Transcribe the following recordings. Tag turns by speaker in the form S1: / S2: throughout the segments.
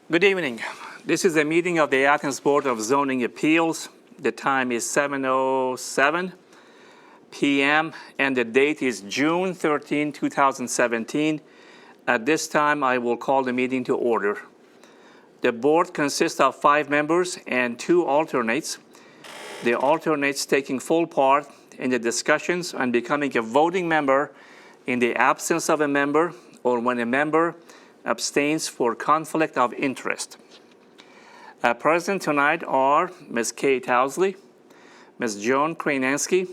S1: Good evening. This is a meeting of the Athens Board of Zoning Appeals. The time is 7:07 p.m. and the date is June 13, 2017. At this time, I will call the meeting to order. The board consists of 5 members and 2 alternates. The alternates taking full part in the discussions and becoming a voting member in the absence of a member or when a member abstains for conflict of interest. Present tonight are Ms. Kay Towsley, Ms. Joan Krainansky,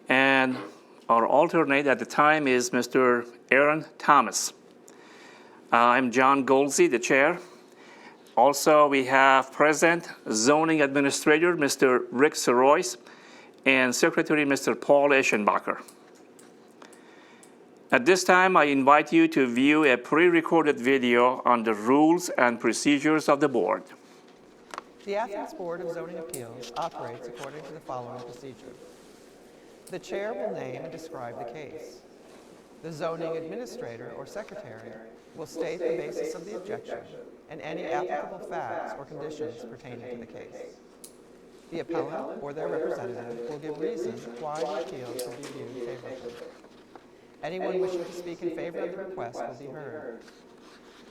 S1: and our alternate at the time is Mr. Aaron Thomas. I'm John Goldsey, the chair. Also, we have present zoning administrator, Mr. Rick Sorois, and secretary, Mr. Paul Eschenbacher. At this time, I invite you to view a pre-recorded video on the rules and procedures of the board.
S2: The Athens Board of Zoning Appeals operates according to the following procedure. The chair will name and describe the case. The zoning administrator or secretary will state the basis of the objection and any applicable facts or conditions pertaining to the case. The appellant or their representative will give reasons why the appeal should be viewed favorably. Anyone wishing to speak in favor of the request will be heard.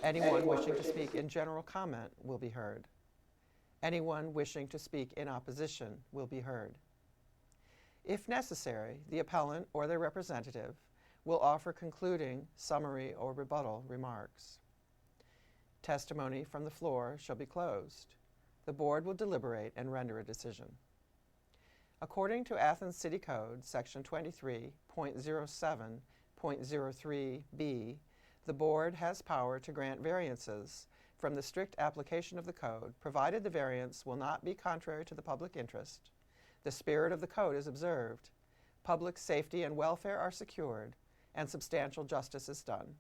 S2: Anyone wishing to speak in general comment will be heard. Anyone wishing to speak in opposition will be heard. If necessary, the appellant or their representative will offer concluding, summary, or rebuttal remarks. Testimony from the floor shall be closed. The board will deliberate and render a decision. According to Athens City Code, Section 23.07.03b, the board has power to grant variances from the strict application of the code, provided the variance will not be contrary to the public interest, the spirit of the code is observed, public safety and welfare are secured, and substantial justice is done.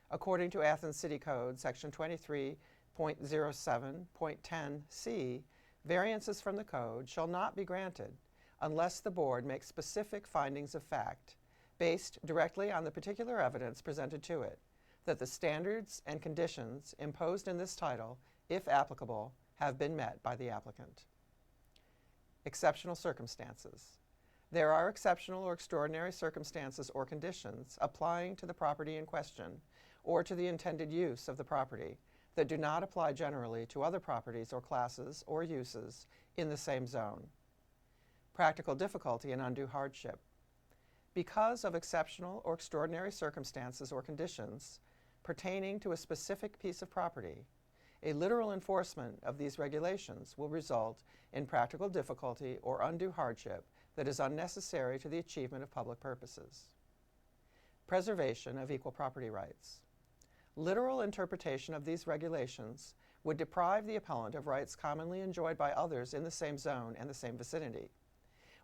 S2: According to Athens City Code, Section 23.07.10c, variances from the code shall not be granted unless the board makes specific findings of fact based directly on the particular evidence presented to it, that the standards and conditions imposed in this title, if applicable, have been met by the applicant. Exceptional circumstances. There are exceptional or extraordinary circumstances or conditions applying to the property in question or to the intended use of the property that do not apply generally to other properties or classes or uses in the same zone. Practical difficulty and undue hardship. Because of exceptional or extraordinary circumstances or conditions pertaining to a specific piece of property, a literal enforcement of these regulations will result in practical difficulty or undue hardship that is unnecessary to the achievement of public purposes. Preservation of equal property rights. Literal interpretation of these regulations would deprive the appellant of rights commonly enjoyed by others in the same zone and the same vicinity,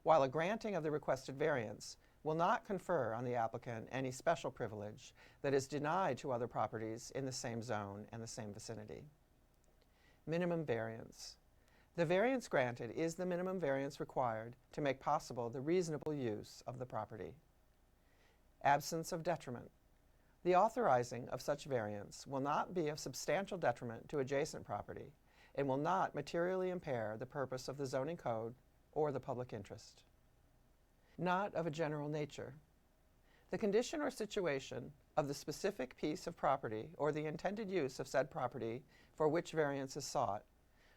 S2: while a granting of the requested variance will not confer on the applicant any special privilege that is denied to other properties in the same zone and the same vicinity. Minimum variance. The variance granted is the minimum variance required to make possible the reasonable use of the property. Absence of detriment. The authorizing of such variance will not be of substantial detriment to adjacent property and will not materially impair the purpose of the zoning code or the public interest. Not of a general nature. The condition or situation of the specific piece of property or the intended use of said property for which variance is sought,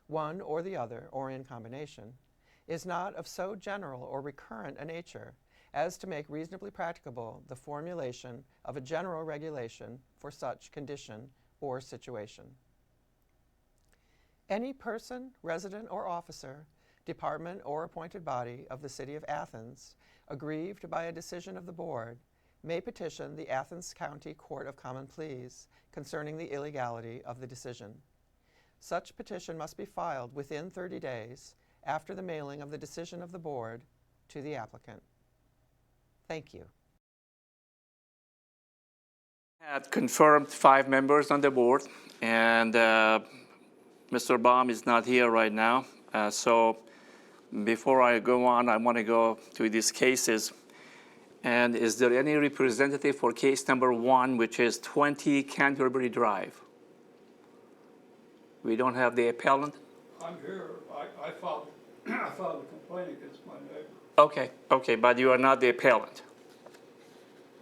S2: one or the other or in combination, is not of so general or recurrent a nature as to make reasonably practicable the formulation of a general regulation for such condition or situation. Any person, resident, or officer, department, or appointed body of the City of Athens, aggrieved by a decision of the board, may petition the Athens County Court of Common Pleas concerning the illegality of the decision. Such petition must be filed within 30 days after the mailing of the decision of the board to the applicant. Thank you.
S1: Had confirmed 5 members on the board, and Mr. Baum is not here right now. So before I go on, I want to go to these cases. And is there any representative for case number 1, which is 20 Canterbury Drive? We don't have the appellant?
S3: I'm here, I filed, I filed a complaint against my neighbor.
S1: Okay, okay, but you are not the appellant.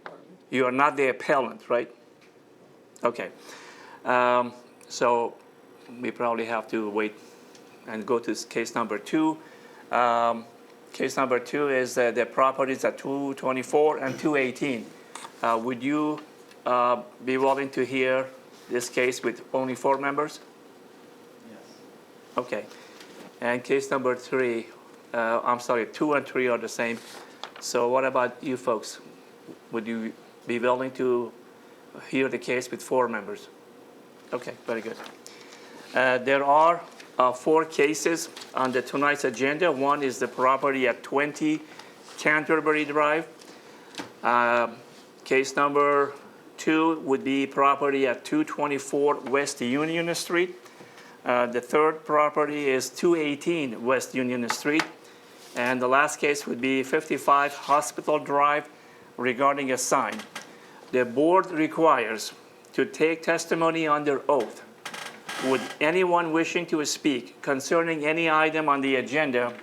S3: Pardon me?
S1: You are not the appellant, right? Okay. So we probably have to wait and go to case number 2. Case number 2 is the properties at 224 and 218. Would you be willing to hear this case with only 4 members?
S4: Yes.
S1: Okay. And case number 3, I'm sorry, 2 and 3 are the same. So what about you folks? Would you be willing to hear the case with 4 members? Okay, very good. There are 4 cases on tonight's agenda. One is the property at 20 Canterbury Drive. Case number 2 would be property at 224 West Union Street. The third property is 218 West Union Street. And the last case would be 55 Hospital Drive regarding a sign. The board requires to take testimony under oath. Would anyone wishing to speak concerning any item on the agenda,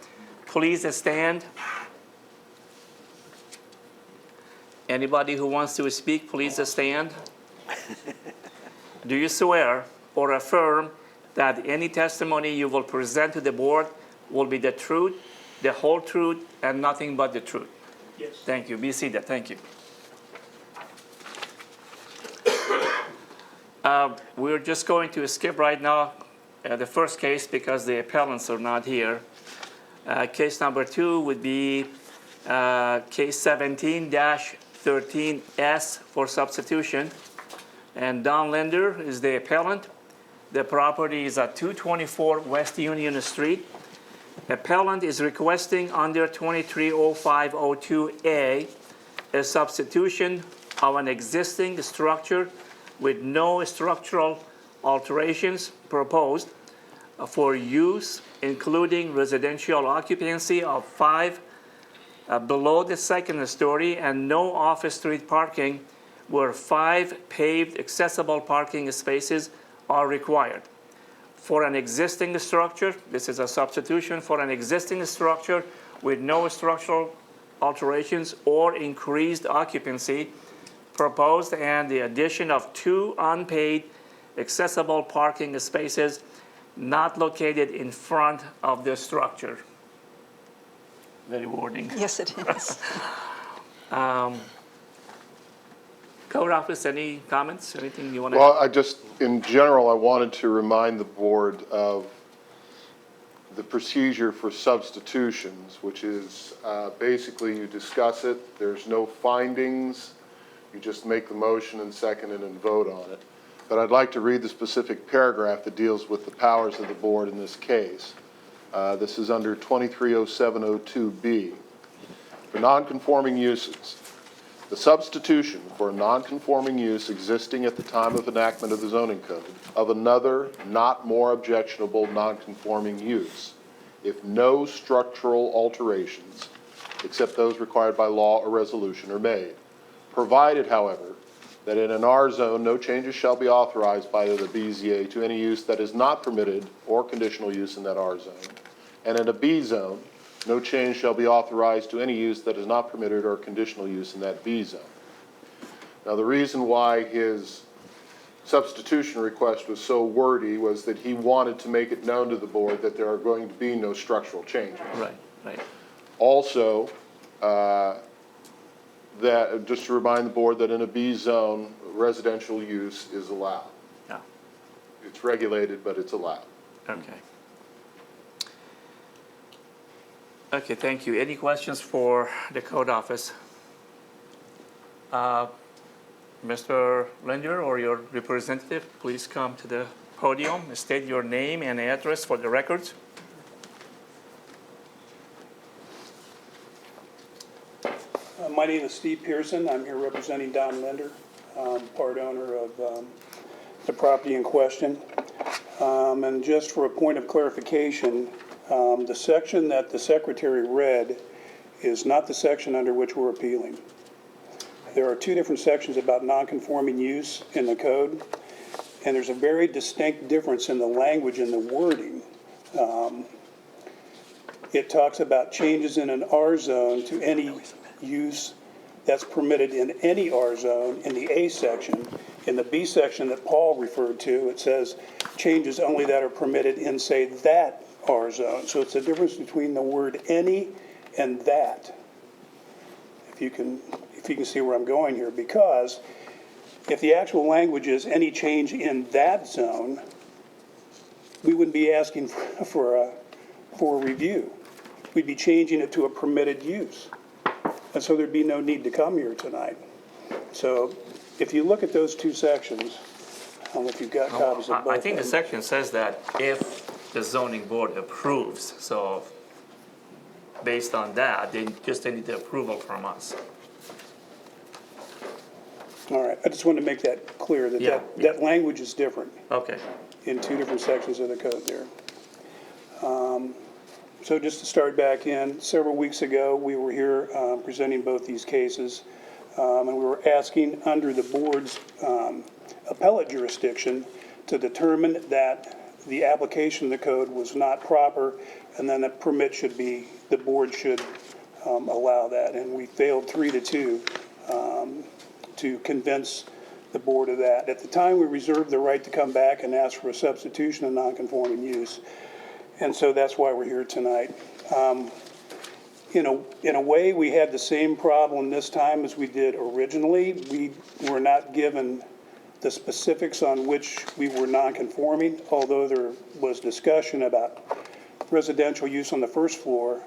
S1: please stand. Anybody who wants to speak, please stand. Do you swear or affirm that any testimony you will present to the board will be the truth, the whole truth, and nothing but the truth?
S3: Yes.
S1: Thank you. Be seated. Thank you. We're just going to skip right now the first case because the appellants are not here. Case number 2 would be case 17-13S for substitution. And Don Linder is the appellant. The property is at 224 West Union Street. Appellant is requesting under 230502A a substitution of an existing structure with no structural alterations proposed for use, including residential occupancy of 5 below the second story and no off-street parking where 5 paved accessible parking spaces are required. For an existing structure, this is a substitution for an existing structure with no structural alterations or increased occupancy proposed, and the addition of 2 unpaid accessible parking spaces not located in front of the structure. Very warning.
S5: Yes, it is.
S1: Code Office, any comments? Anything you want to?
S6: Well, in general, I wanted to remind the board of the procedure for substitutions, which is basically you discuss it, there's no findings, you just make the motion and second it and vote on it. But I'd like to read the specific paragraph that deals with the powers of the board in this case. This is under 230702B. For nonconforming uses, the substitution for a nonconforming use existing at the time of enactment of the zoning code of another not more objectionable nonconforming use, if no structural alterations except those required by law or resolution are made. Provided, however, that in an R zone, no changes shall be authorized by the BZA to any use that is not permitted or conditional use in that R zone. And in a B zone, no change shall be authorized to any use that is not permitted or conditional use in that B zone. Now, the reason why his substitution request was so wordy was that he wanted to make it known to the board that there are going to be no structural changes.
S1: Right, right.
S6: Also, that just to remind the board that in a B zone, residential use is allowed.
S1: Yeah.
S6: It's regulated, but it's allowed.
S1: Okay. Okay, thank you. Any questions for the Code Office? Mr. Linder or your representative, please come to the podium, state your name and address for the records.
S3: My name is Steve Pearson. I'm here representing Don Linder, part owner of the property in question. And just for a point of clarification, the section that the secretary read is not the section under which we're appealing. There are 2 different sections about nonconforming use in the code, and there's a very distinct difference in the language and the wording. It talks about changes in an R zone to any use that's permitted in any R zone in the A section. In the B section that Paul referred to, it says changes only that are permitted in, say, that R zone. So it's a difference between the word any and that. If you can see where I'm going here, because if the actual language is any change in that zone, we wouldn't be asking for a review. We'd be changing it to a permitted use. And so there'd be no need to come here tonight. So if you look at those two sections, I don't know if you've got copies of both.
S1: I think the
S3: of them.
S1: section says that if the zoning board approves, so based on that, they just need the approval from us.
S3: All right, I just wanted to make that clear, that
S1: Yeah,
S3: that language is different
S1: Okay.
S3: in two different sections of the code there. So just to start back in, several weeks ago, we were here presenting both these cases, and we were asking under the board's appellate jurisdiction to determine that the application of the code was not proper, and then a permit should be, the board should allow that. And we failed 3-2 to convince the board of that. At the time, we reserved the right to come back and ask for a substitution of nonconforming use. And so that's why we're here tonight. In a way, we had the same problem this time as we did originally. We were not given the specifics on which we were nonconforming, although there was discussion about residential use on the first floor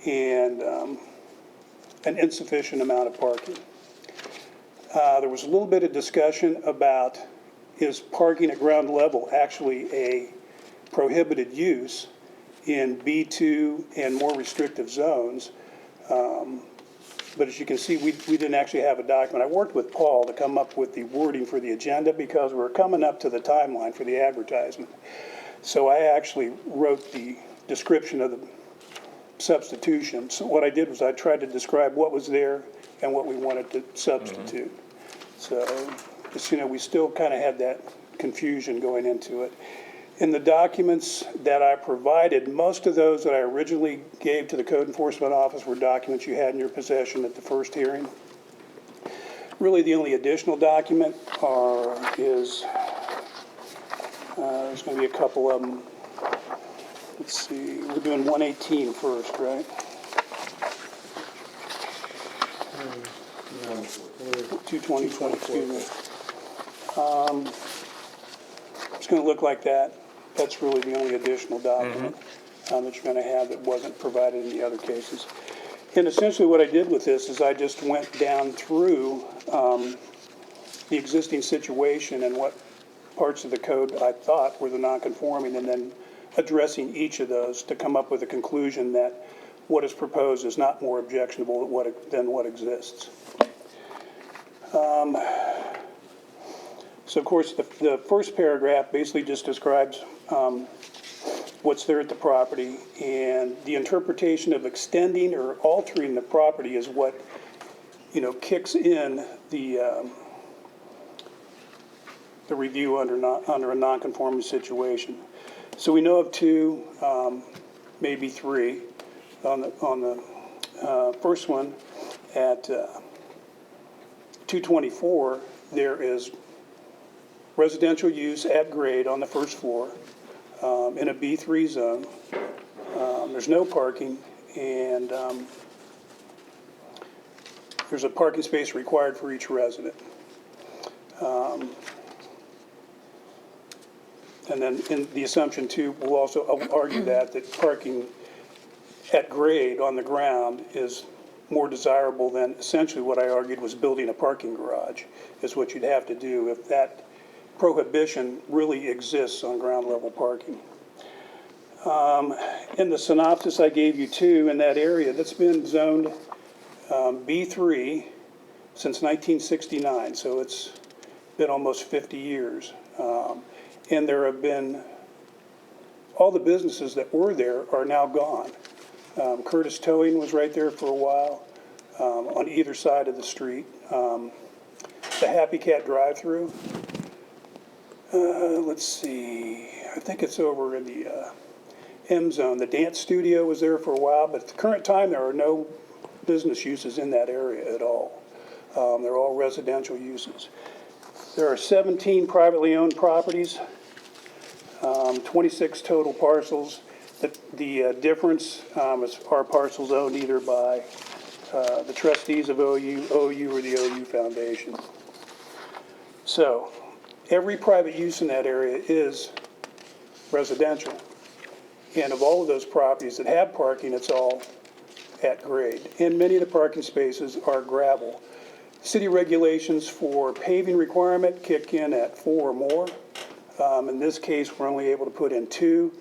S3: and an insufficient amount of parking. There was a little bit of discussion about, is parking at ground level actually a prohibited use in B2 and more restrictive zones? But as you can see, we didn't actually have a document. I worked with Paul to come up with the wording for the agenda because we're coming up to the timeline for the advertisement. So I actually wrote the description of the substitution. So what I did was I tried to describe what was there and what we wanted to substitute. So just, we still kind of had that confusion going into it. In the documents that I provided, most of those that I originally gave to the Code Enforcement Office were documents you had in your possession at the first hearing. Really, the only additional document is there's going to be a couple of them. Let's see, we're doing 118 first, right? 224, excuse me. It's going to look like that. That's really the only additional document that you're going to have that wasn't provided in the other cases. And essentially what I did with this is I just went down through the existing situation and what parts of the code I thought were the non-conforming, and then addressing each of those to come up with a conclusion that what is proposed is not more objectionable than what exists. So of course, the first paragraph basically just describes what's there at the property, and the interpretation of extending or altering the property is what, kicks in the review under a non-conforming situation. So we know of two, maybe three. On the first one at 224, there is residential use at grade on the first floor in a B3 zone. There's no parking, and there's a parking space required for each resident. And then in the assumption too, we'll also argue that parking at grade on the ground is more desirable than essentially what I argued was building a parking garage, is what you'd have to do if that prohibition really exists on ground level parking. In the synopsis I gave you too, in that area, that's been zoned B3 since 1969, so it's been almost 50 years. And there have been, all the businesses that were there are now gone. Curtis Towing was right there for a while on either side of the street. The Happy Cat drive-through, let's see, I think it's over in the M zone. The dance studio was there for a while, but at the current time, there are no business uses in that area at all. They're all residential uses. There are 17 privately owned properties, 26 total parcels. The difference are parcels owned either by the trustees of OU or the OU Foundation. So every private use in that area is residential. And of all of those properties that have parking, it's all at grade. And many of the parking spaces are gravel. City regulations for paving requirement kick in at 4 or more. In this case, we're only able to put in 2.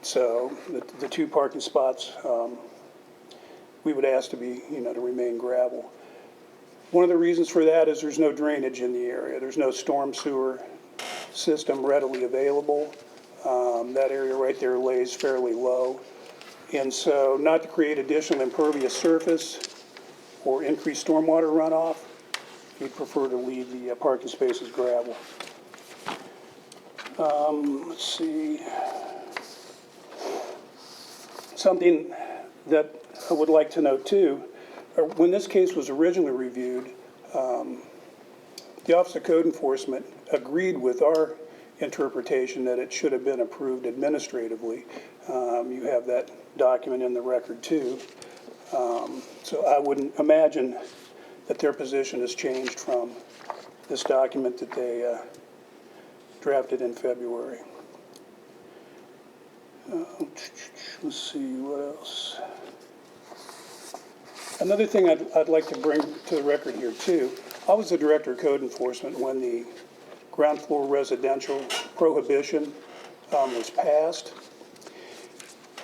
S3: So the 2 parking spots, we would ask to be, to remain gravel. One of the reasons for that is there's no drainage in the area. There's no storm sewer system readily available. That area right there lays fairly low. And so not to create additional impervious surface or increase stormwater runoff, we'd prefer to leave the parking spaces gravel. Let's see. Something that I would like to note too, when this case was originally reviewed, the Office of Code Enforcement agreed with our interpretation that it should have been approved administratively. You have that document in the record too. So I wouldn't imagine that their position has changed from this document that they drafted in February. Let's see, what else? Another thing I'd like to bring to the record here too, I was the Director of Code Enforcement when the ground floor residential prohibition was passed.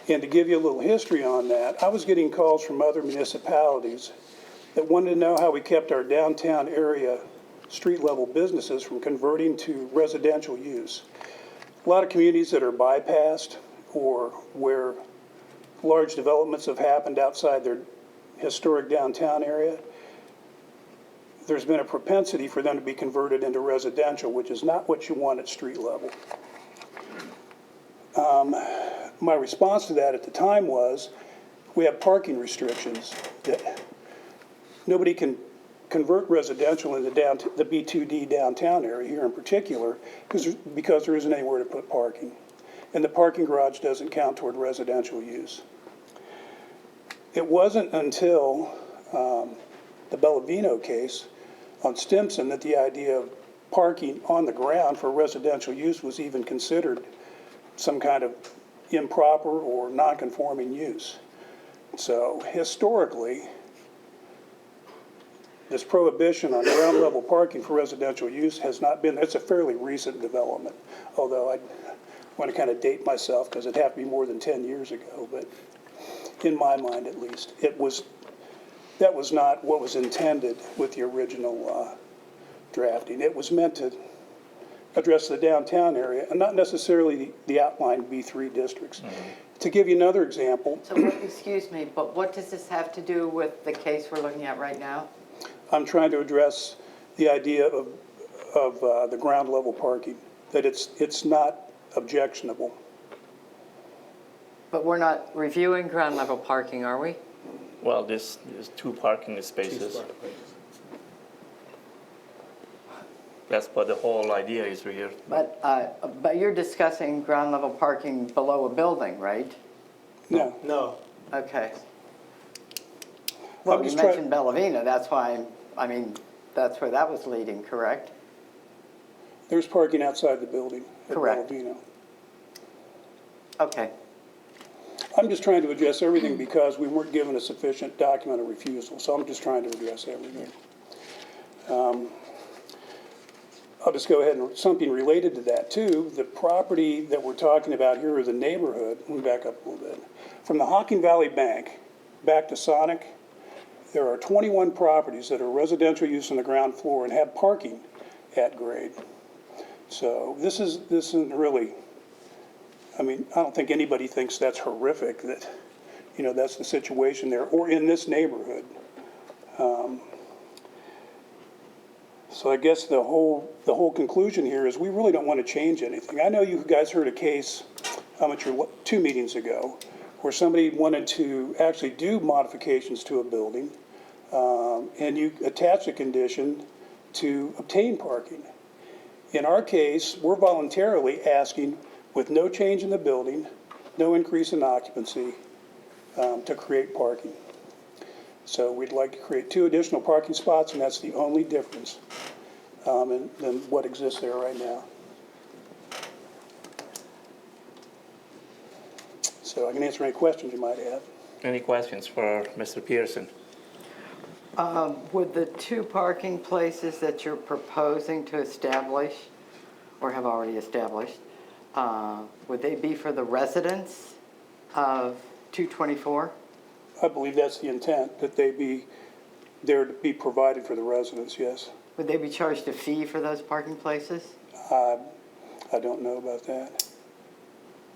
S3: And to give you a little history on that, I was getting calls from other municipalities that wanted to know how we kept our downtown area street level businesses from converting to residential use. A lot of communities that are bypassed or where large developments have happened outside their historic downtown area, there's been a propensity for them to be converted into residential, which is not what you want at street level. My response to that at the time was, we have parking restrictions that nobody can convert residential into the B2D downtown area here in particular because there isn't anywhere to put parking. And the parking garage doesn't count toward residential use. It wasn't until the Bellavino case on Stimson that the idea of parking on the ground for residential use was even considered some kind of improper or non-conforming use. So historically, this prohibition on ground level parking for residential use has not been, it's a fairly recent development, although I want to kind of date myself because it'd have to be more than 10 years ago, but in my mind at least, that was not what was intended with the original drafting. It was meant to address the downtown area and not necessarily the outlined B3 districts. To give you another example.
S4: So, excuse me, but what does this have to do with the case we're looking at right now?
S3: I'm trying to address the idea of the ground level parking, that it's not objectionable.
S4: But we're not reviewing ground level parking, are we?
S1: Well, there's 2 parking spaces. That's what the whole idea is here.
S4: But you're discussing ground level parking below a building, right?
S3: No.
S5: No.
S4: Okay. Well, you mentioned Bellavina, that's why, that's where that was leading, correct?
S3: There's parking outside the building at
S4: Correct.
S3: Bellavino.
S4: Okay.
S3: I'm just trying to address everything because we weren't given a sufficient document of refusal, so I'm just trying to address everything. I'll just go ahead and something related to that too. The property that we're talking about here is the neighborhood. Let me back up a little bit. From the Hocking Valley Bank back to Sonic, there are 21 properties that are residential use on the ground floor and have parking at grade. So this isn't really, I don't think anybody thinks that's horrific, that, that's the situation there, or in this neighborhood. So So I guess the whole conclusion here is we really don't want to change anything. I know you guys heard a case, two meetings ago, where somebody wanted to actually do modifications to a building, and you attach a condition to obtain parking. In our case, we're voluntarily asking, with no change in the building, no increase in occupancy, to create parking. So we'd like to create 2 additional parking spots, and that's the only difference than what exists there right now. So I can answer any questions you might have.
S1: Any questions for Mr. Pearson?
S4: Would the 2 parking places that you're proposing to establish, or have already established, would they be for the residents of 224?
S3: I believe that's the intent, that they be there to be provided for the residents, yes.
S4: Would they be charged a fee for those parking places?
S3: I don't know about that.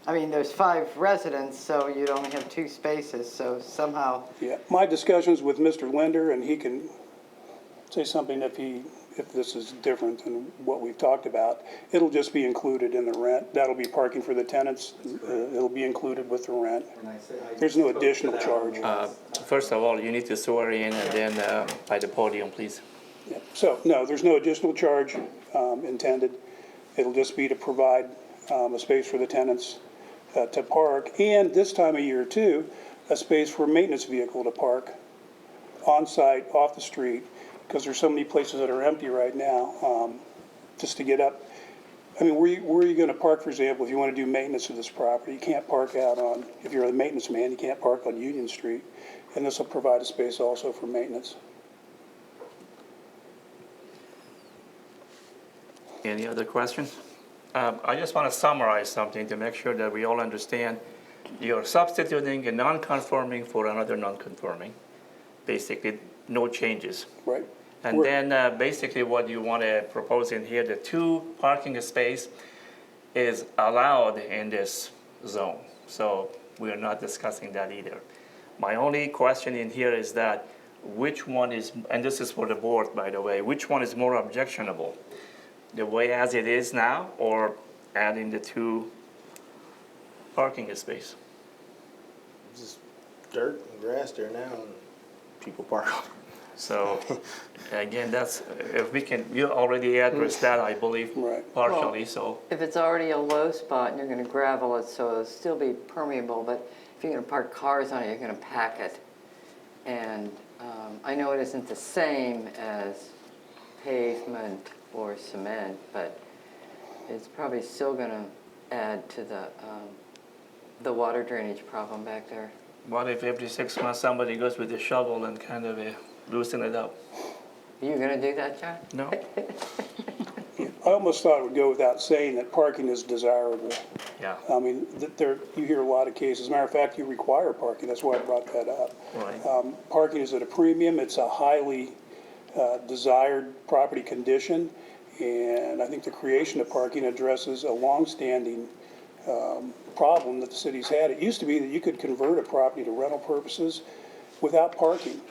S4: I mean, there's 5 residents, so you'd only have 2 spaces, so somehow,
S3: Yeah, my discussions with Mr. Linder, and he can say something if this is different than what we've talked about. It'll just be included in the rent. That'll be parking for the tenants. It'll be included with the rent. There's no additional charge.
S1: First of all, you need to swear in and then by the podium, please.
S3: Yeah. So, no, there's no additional charge intended. It'll just be to provide a space for the tenants to park, and this time of year too, a space for a maintenance vehicle to park on-site, off the street, because there's so many places that are empty right now, just to get up. I mean, where are you gonna park, for example, if you wanna do maintenance of this property? You can't park out on, if you're a maintenance man, you can't park on Union Street, and this will provide a space also for maintenance.
S1: Any other questions? I just want to summarize something to make sure that we all understand. You're substituting a non-conforming for another non-conforming. Basically, no changes.
S3: Right?
S1: And then basically what you want to propose in here, the 2 parking space is allowed in this zone. So we are not discussing that either. My only question in here is that which one is, and this is for the board, by the way, which one is more objectionable? The way as it is now, or adding the 2 parking space?
S5: Just dirt and grass there now, and people park on it.
S1: So, again, that's, if we can, you already addressed that, I believe,
S3: Right.
S1: partially, so.
S7: If it's already a low spot and you're going to gravel it, so it'll still be permeable, but if you're going to park cars on it, you're going to pack it. And I know it isn't the same as pavement or cement, but it's probably still going to add to the water drainage problem back there.
S1: What if every 6 months somebody goes with a shovel and kind of loosen it up?
S7: You going to do that, John?
S1: No?
S3: I almost thought it would go without saying that parking is desirable.
S1: Yeah,
S3: I mean, you hear a lot of cases. As a matter of fact, you require parking. That's why I brought that up.
S1: right.
S3: Parking is at a premium. It's a highly desired property condition, and I think the creation of parking addresses a longstanding problem that the city's had. It used to be that you could convert a property to rental purposes without parking.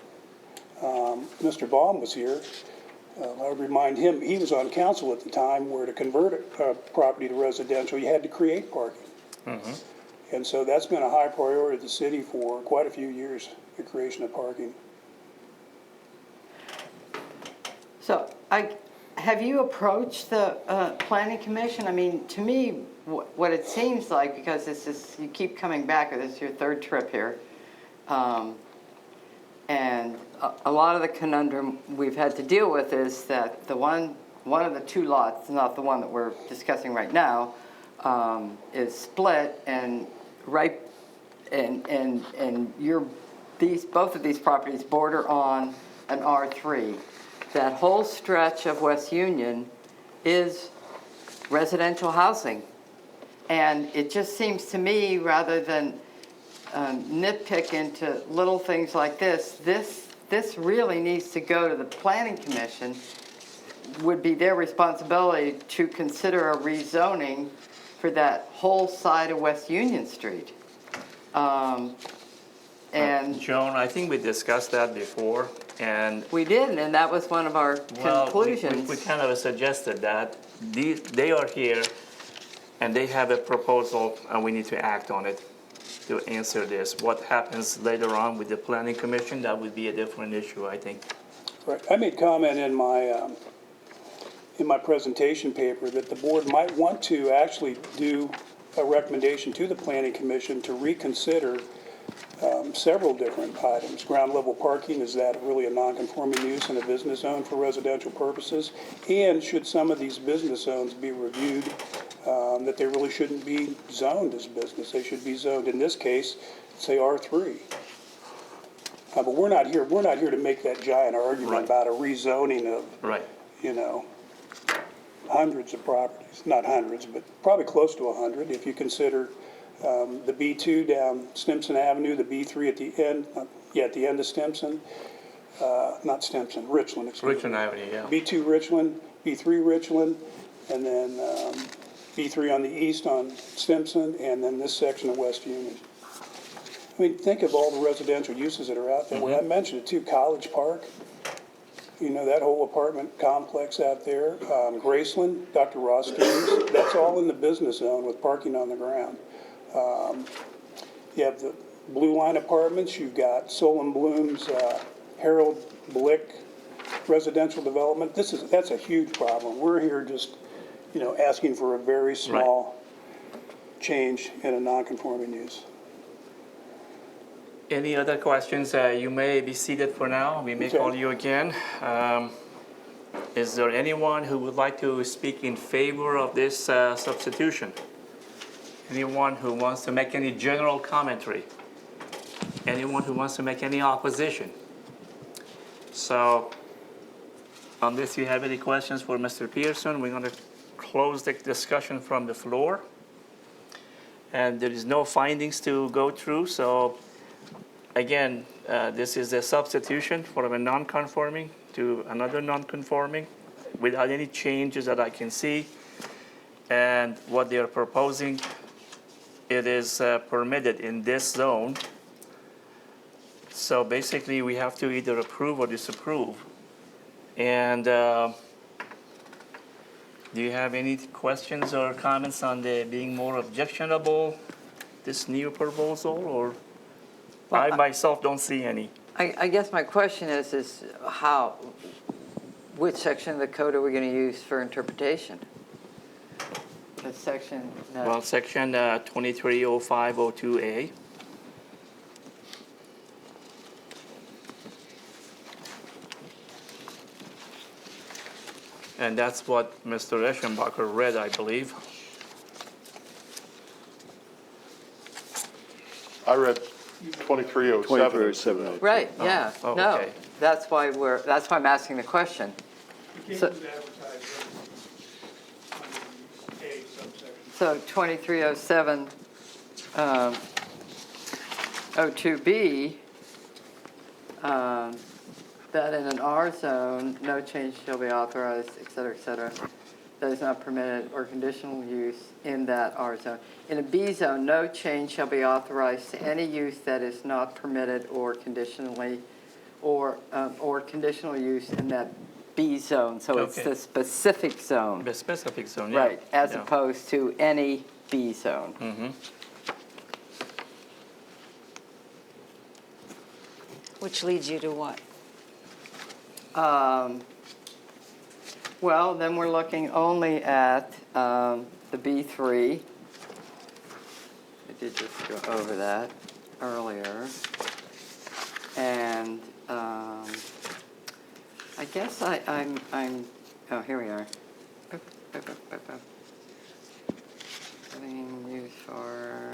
S3: Mr. Baum was here. I would remind him, he was on council at the time, where to convert a property to residential, you had to create parking. And so that's been a high priority of the city for quite a few years, the creation of parking.
S4: so have you approached the planning commission? I mean, to me, what it seems like, because you keep coming back, this is your 3rd trip here, and a lot of the conundrum we've had to deal with is that one of the 2 lots, not the one that we're discussing right now, is split, and both of these properties border on an R3. That whole stretch of West Union is residential housing. And it just seems to me, rather than nitpick into little things like this really needs to go to the planning commission. Would be their responsibility to consider a rezoning for that whole side of West Union Street. And
S1: Joan, I think we discussed that before. And
S4: We did, and that was one of our
S1: well,
S4: conclusions.
S1: we kind of suggested that they are here and they have a proposal and we need to act on it to answer this. What happens later on with the planning commission, that would be a different issue, I think.
S3: Right. I made comment in my presentation paper that the board might want to actually do a recommendation to the planning commission to reconsider several different items. Ground level parking, is that really a non-conforming use in a business zone for residential purposes? And should some of these business zones be reviewed, that they really shouldn't be zoned as business? They should be zoned, in this case, say R3. But we're not here to make that giant argument
S1: Right.
S3: about a rezoning of,
S1: Right.
S3: you know, hundreds of properties, not hundreds, but probably close to 100 if you consider the B2 down Stimson Avenue, the B3 at the end, at the end of Stimson, not Stimson, Richland, excuse me.
S1: Richland Avenue, yeah.
S3: B2 Richland, B3 Richland, and then B3 on the east on Stimson, and then this section of West Union. I mean, think of all the residential uses that are out there. I mentioned it too, College Park, you know, that whole apartment complex out there. Graceland, Dr. Rothstein's, that's all in the business zone with parking on the ground. You have the Blue Line Apartments, you've got Solon Bloom's Harold Blick residential development. That's a huge problem. We're here just, you know, asking for a very small change in a non-conforming use.
S1: Any other questions? You may be seated for now. We may
S3: Okay.
S1: call you again. Is there anyone who would like to speak in favor of this substitution? Anyone who wants to make any general commentary? Anyone who wants to make any opposition? So, unless you have any questions for Mr. Pearson, we're going to close the discussion from the floor. And there is no findings to go through, so again, this is a substitution from a non-conforming to another non-conforming without any changes that I can see. And what they are proposing, it is permitted in this zone. So basically, we have to either approve or disapprove. And do you have any questions or comments on the being more objectionable, this new proposal, or? I myself don't see any.
S4: I guess my question is which section of the code are we going to use for interpretation? The section that.
S1: Well, section 230502A. And that's what Mr. Eschenbacher read, I believe.
S6: I read 2307.
S5: 2307.
S4: Right, yeah,
S1: oh,
S4: no,
S1: okay.
S4: that's why I'm asking the question.
S3: You
S4: So-
S3: can't use advertising under A subsection.
S4: So 2307, 02B, that in an R zone, no change shall be authorized, et cetera, that is not permitted or conditional use in that R zone. In a B zone, no change shall be authorized to any use that is not permitted or conditionally, or conditional use in that B zone. So it's
S1: Okay.
S4: the specific zone.
S1: The specific zone, yeah.
S4: Right, as
S1: Yeah.
S4: opposed to any B zone.
S8: Which leads you to what?
S4: Well, then we're looking only at the B3. I did just go over that earlier. And I guess I'm, oh, here we are. Being used for.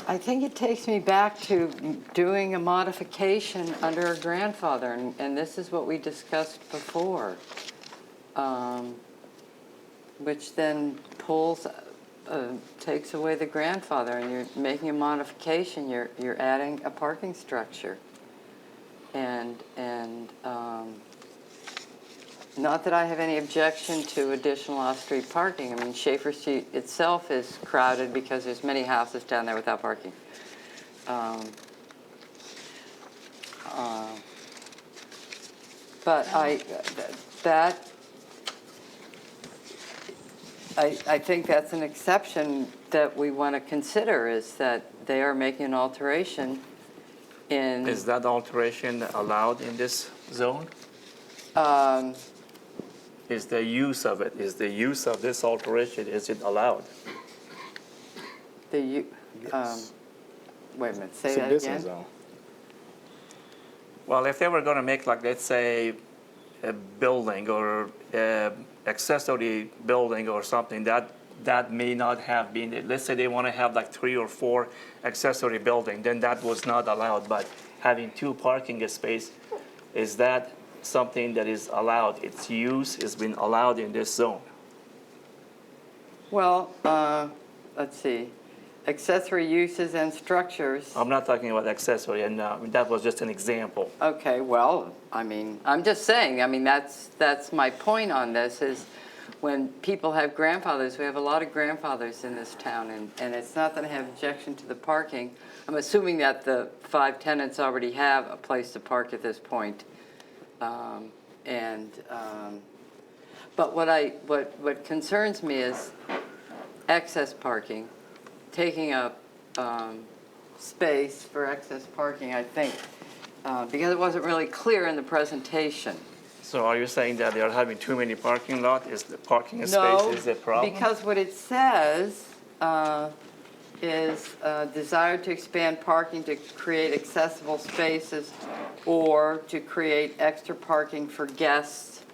S4: I think it takes me back to doing a modification under a grandfather, and this is what we discussed before, which then takes away the grandfather, and you're making a modification. You're adding a parking structure, and
S7: Not that I have any objection to additional off-street parking. I mean, Schaefer Street itself is crowded because there's many houses down there without parking. But I think that's an exception that we want to consider, is that they are making an alteration in.
S1: Is that alteration allowed in this zone? Is the use of it, is the use of this alteration, is it allowed?
S7: Wait a minute, say
S5: It's a
S7: that
S5: business
S7: again?
S5: zone.
S1: Well, if they were going to make, like, let's say, a building or accessory building or something, that may not have been, let's say they want to have like 3 or 4 accessory building, then that was not allowed. But having 2 parking space, is that something that is allowed? Its use has been allowed in this zone.
S7: Well, let's see. Accessory uses and structures.
S1: I'm not talking about accessory, and that was just an example.
S7: Okay, well, I mean, I'm just saying, I mean, that's my point on this, is when people have grandfathers, we have a lot of grandfathers in this town, and it's not that I have objection to the parking. I'm assuming that the 5 tenants already have a place to park at this point. But what concerns me is excess parking, taking up space for excess parking, I think, because it wasn't really clear in the presentation.
S1: So are you saying that they are having too many parking lot? Is the parking space
S7: No,
S1: is a problem?
S7: because what it says is desire to expand parking to create accessible spaces or to create extra parking for guests,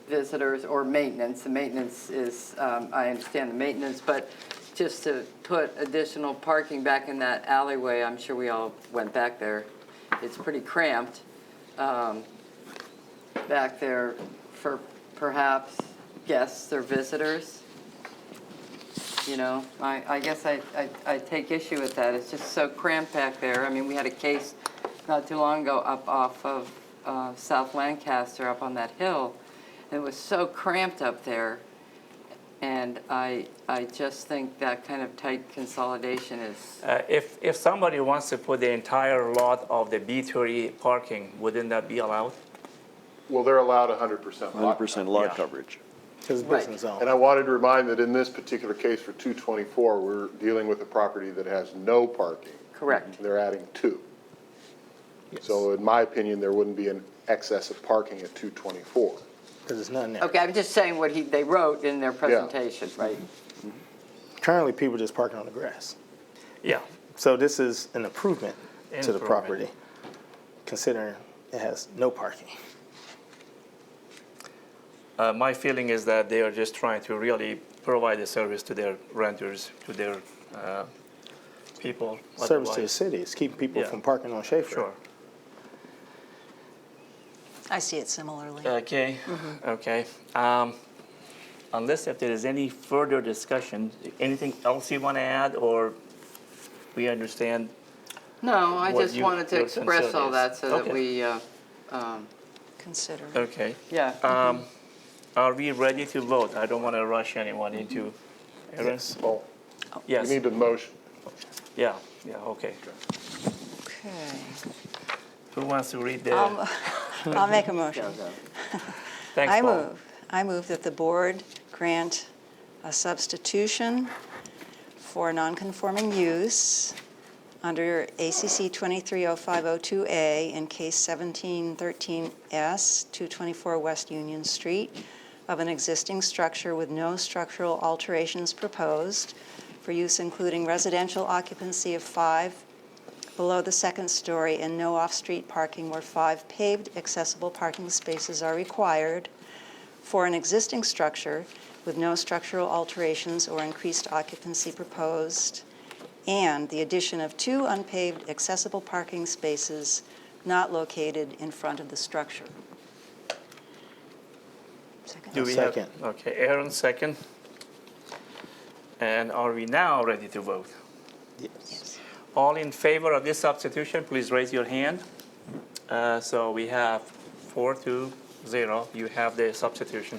S7: visitors, or maintenance. The maintenance is, I understand the maintenance, but just to put additional parking back in that alleyway, I'm sure we all went back there. It's pretty cramped back there for perhaps guests or visitors. You know, I guess I take issue with that. It's just so cramped back there. I mean, we had a case not too long ago up off of South Lancaster, up on that hill, and it was so cramped up there. And I just think that kind of tight consolidation is.
S1: If somebody wants to put the entire lot of the B30 parking, wouldn't that be allowed?
S6: Well, they're allowed 100% lot.
S9: 100% lot
S1: Yeah.
S9: coverage.
S5: Because it's
S7: Right.
S5: business zone.
S6: And I wanted to remind that in this particular case for 224, we're dealing with a property that has no parking.
S7: Correct.
S6: They're adding 2. So in my opinion, there wouldn't be an excess of parking at 224.
S5: Because it's nothing there.
S7: Okay, I'm just saying what they wrote in their presentation, right?
S5: Currently, people just parking on the grass.
S1: Yeah.
S5: So this is an improvement to the
S1: Improvement.
S5: property, considering it has no parking.
S1: My feeling is that they are just trying to really provide a service to their renters, to their people.
S5: Service to the
S1: Otherwise-
S5: city, it's keeping people
S1: Yeah.
S5: from parking on Schaefer.
S1: Sure.
S8: I see it similarly.
S1: Okay, okay. Unless if there is any further discussion, anything else you want to add, or we understand?
S7: No, I
S1: What
S7: just
S1: you-
S7: wanted to
S1: your
S7: express
S1: concern
S7: all
S1: is.
S7: that so that
S1: Okay.
S7: we,
S8: Consider.
S1: Okay.
S7: yeah.
S1: Are we ready to vote? I don't want to rush anyone into. Aaron?
S6: Well, you
S1: Yes,
S6: need a motion.
S1: yeah, okay.
S8: Okay.
S1: Who wants to read the?
S8: I'll make a motion.
S1: Thanks, Paul.
S8: I move that the board grant a substitution for nonconforming use under ACC 230502A in case 1713S, 224 West Union Street, of an existing structure with no structural alterations proposed for use including residential occupancy of 5 below the second story and no off-street parking where 5 paved accessible parking spaces are required for an existing structure with no structural alterations or increased occupancy proposed, and the addition of 2 unpaved accessible parking spaces not located in front of the structure. Second.
S1: Do we have?
S5: Second.
S1: Okay, Aaron, second. And are we now ready to vote?
S8: Yes.
S1: All in favor of this substitution, please raise your hand. So we have 4 to 0. You have the substitution.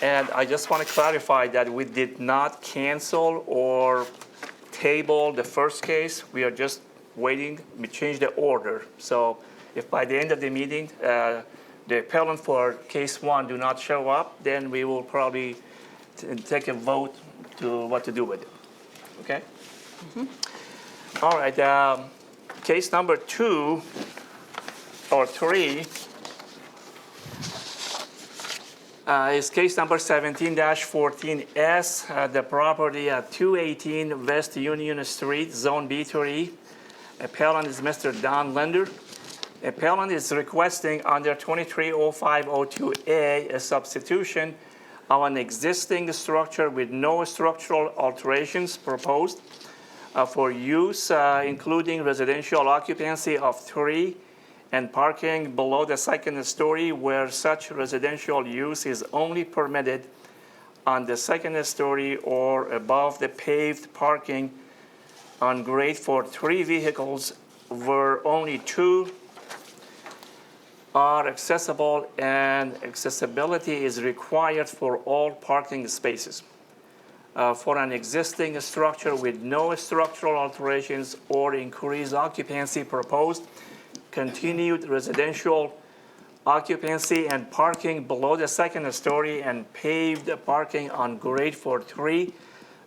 S1: And I just want to clarify that we did not cancel or table the first case. We are just waiting. We changed the order. So if by the end of the meeting, the appellant for case 1 do not show up, then we will probably take a vote to what to do with it. Okay? All right. Case number 2 or 3 is case number 17-14S, the property at 218 West Union Street, Zone B3. Appellant is Mr. Don Linder. Appellant is requesting under 230502A a substitution of an existing structure with no structural alterations proposed for use, including residential occupancy of 3 and parking below the second story where such residential use is only permitted on the second story or above the paved parking on grade for 3 vehicles where only 2 are accessible and accessibility is required for all parking spaces. For an existing structure with no structural alterations or increased occupancy proposed, continued residential occupancy and parking below the second story and paved parking on grade for 3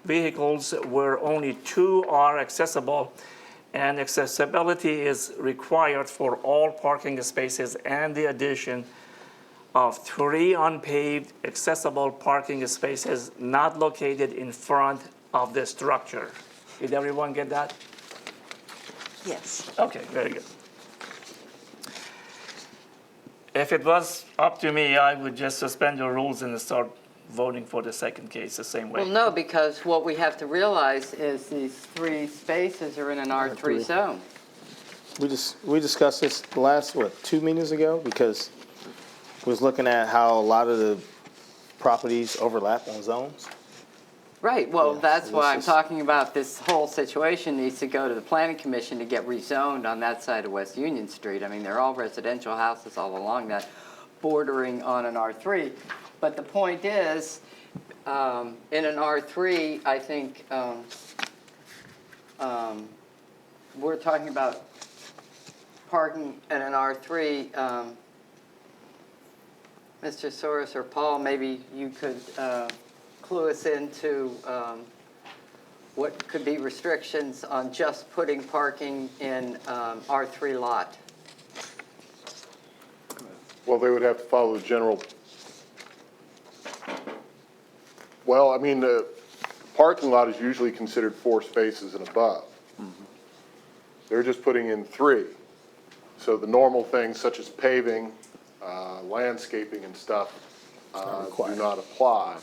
S1: vehicles where only 2 are accessible and accessibility is required for all parking spaces and the addition of 3 unpaved accessible parking spaces not located in front of the structure. Did everyone get that?
S8: Yes.
S1: Okay, very good. If it was up to me, I would just suspend the rules and start voting for the second case the same way.
S4: Well, no, because what we have to realize is these 3 spaces are in an R3 zone.
S5: We discussed this the last, 2 meetings ago? Because we was looking at how a lot of the properties overlap on zones.
S4: Right, well,
S5: Yeah,
S4: that's
S5: so
S4: why
S5: this
S4: I'm
S5: is-
S4: talking about this whole situation needs to go to the planning commission to get rezoned on that side of West Union Street. I mean, they're all residential houses all along that, bordering on an R3. But the point is, in an R3, I think, we're talking about parking in an R3. Mr. Soros or Paul, maybe you could clue us into what could be restrictions on just putting parking in R3 lot.
S6: Well, they would have to follow the general. Well, I mean, the parking lot is usually considered 4 spaces and above. They're just putting in 3. So the normal things such as paving, landscaping and stuff do not apply.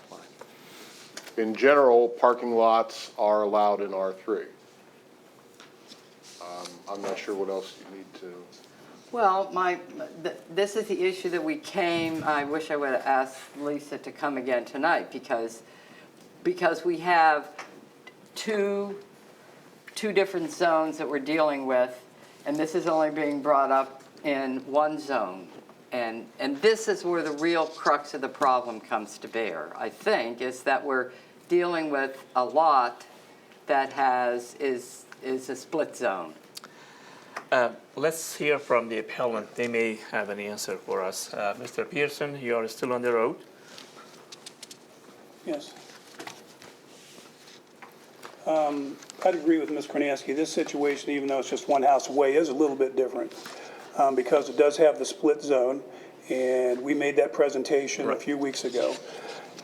S6: In general, parking lots are allowed in R3. I'm not sure what else you need to.
S4: Well, this is the issue that I wish I would have asked Lisa to come again tonight because we have two different zones that we're dealing with, and this is only being brought up in one zone. And this is where the real crux of the problem comes to bear, I think, is that we're dealing with a lot that is a split zone.
S1: Let's hear from the appellant. They may have an answer for us. Mr. Pearson, you are still on the road.
S3: Yes. I'd agree with Ms. Kornansky. This situation, even though it's just one house away, is a little bit different because it does have the split zone, and we made that presentation a few weeks ago.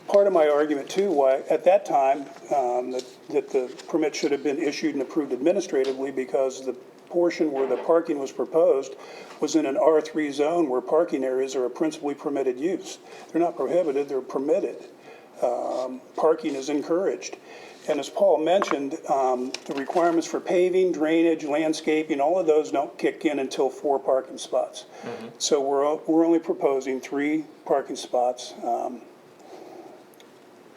S3: Part of my argument, too, why at that time that the permit should have been issued and approved administratively because the portion where the parking was proposed was in an R3 zone where parking areas are a principally permitted use. They're not prohibited, they're permitted. Parking is encouraged. And as Paul mentioned, the requirements for paving, drainage, landscaping, all of those don't kick in until 4 parking spots. So we're only proposing 3 parking spots.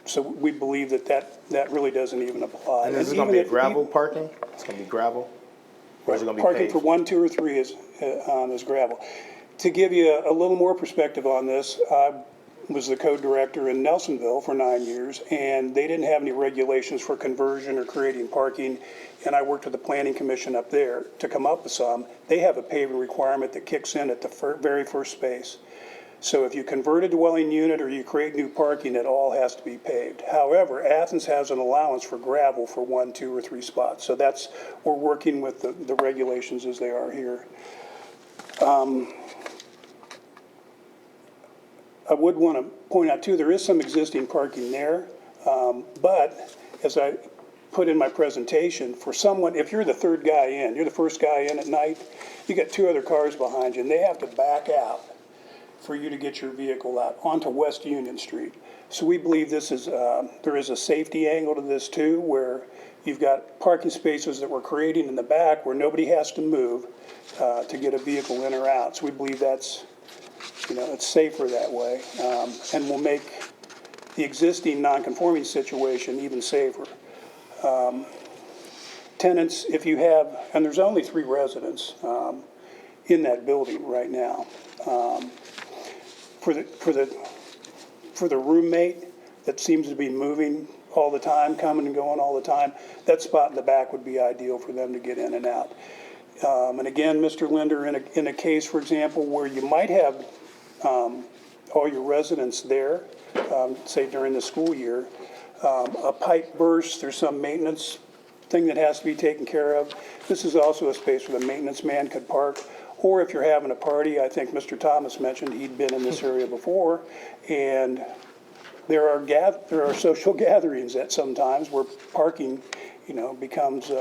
S3: So we believe that really doesn't even apply.
S5: And is it going to be a gravel parking? It's going to be gravel? Or is it going to be
S3: Parking
S5: paved?
S3: for 1, 2, or 3 is gravel. To give you a little more perspective on this, I was the code director in Nelsonville for 9 years, and they didn't have any regulations for conversion or creating parking, and I worked with the planning commission up there to come up with some. They have a paving requirement that kicks in at the very first space. So if you convert a dwelling unit or you create new parking, it all has to be paved. However, Athens has an allowance for gravel for 1, 2, or 3 spots. So that's, we're working with the regulations as they are here. I would want to point out too, there is some existing parking there. But as I put in my presentation, for someone, if you're the third guy in, you're the first guy in at night, you got 2 other cars behind you and they have to back out for you to get your vehicle out onto West Union Street. So we believe this is, there is a safety angle to this too, where you've got parking spaces that we're creating in the back where nobody has to move to get a vehicle in or out. So we believe that's, it's safer that way, and will make the existing non-conforming situation even safer. Tenants, if you have, and there's only 3 residents in that building right now. For the roommate that seems to be moving all the time, coming and going all the time, that spot in the back would be ideal for them to get in and out. And again, Mr. Linder, in a case, for example, where you might have all your residents there, say during the school year, a pipe burst, there's some maintenance thing that has to be taken care of. This is also a space where the maintenance man could park. Or if you're having a party, I think Mr. Thomas mentioned he'd been in this area before, and there are social gatherings at sometimes where parking, becomes,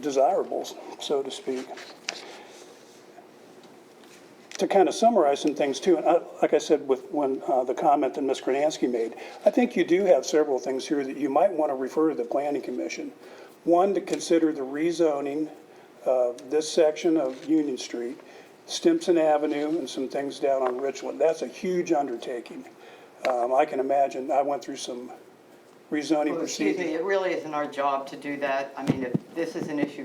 S3: desirable, so to speak. To kind of summarize some things too, and like I said when the comment that Ms. Granansky made, I think you do have several things here that you might want to refer to the Planning Commission. One, to consider the rezoning of this section of Union Street, Stimson Avenue, and some things down on Richland. That's a huge undertaking. I can imagine, I went through some rezoning
S4: Excuse
S3: procedures.
S4: me, it really isn't our job to do that. I mean, if this is an issue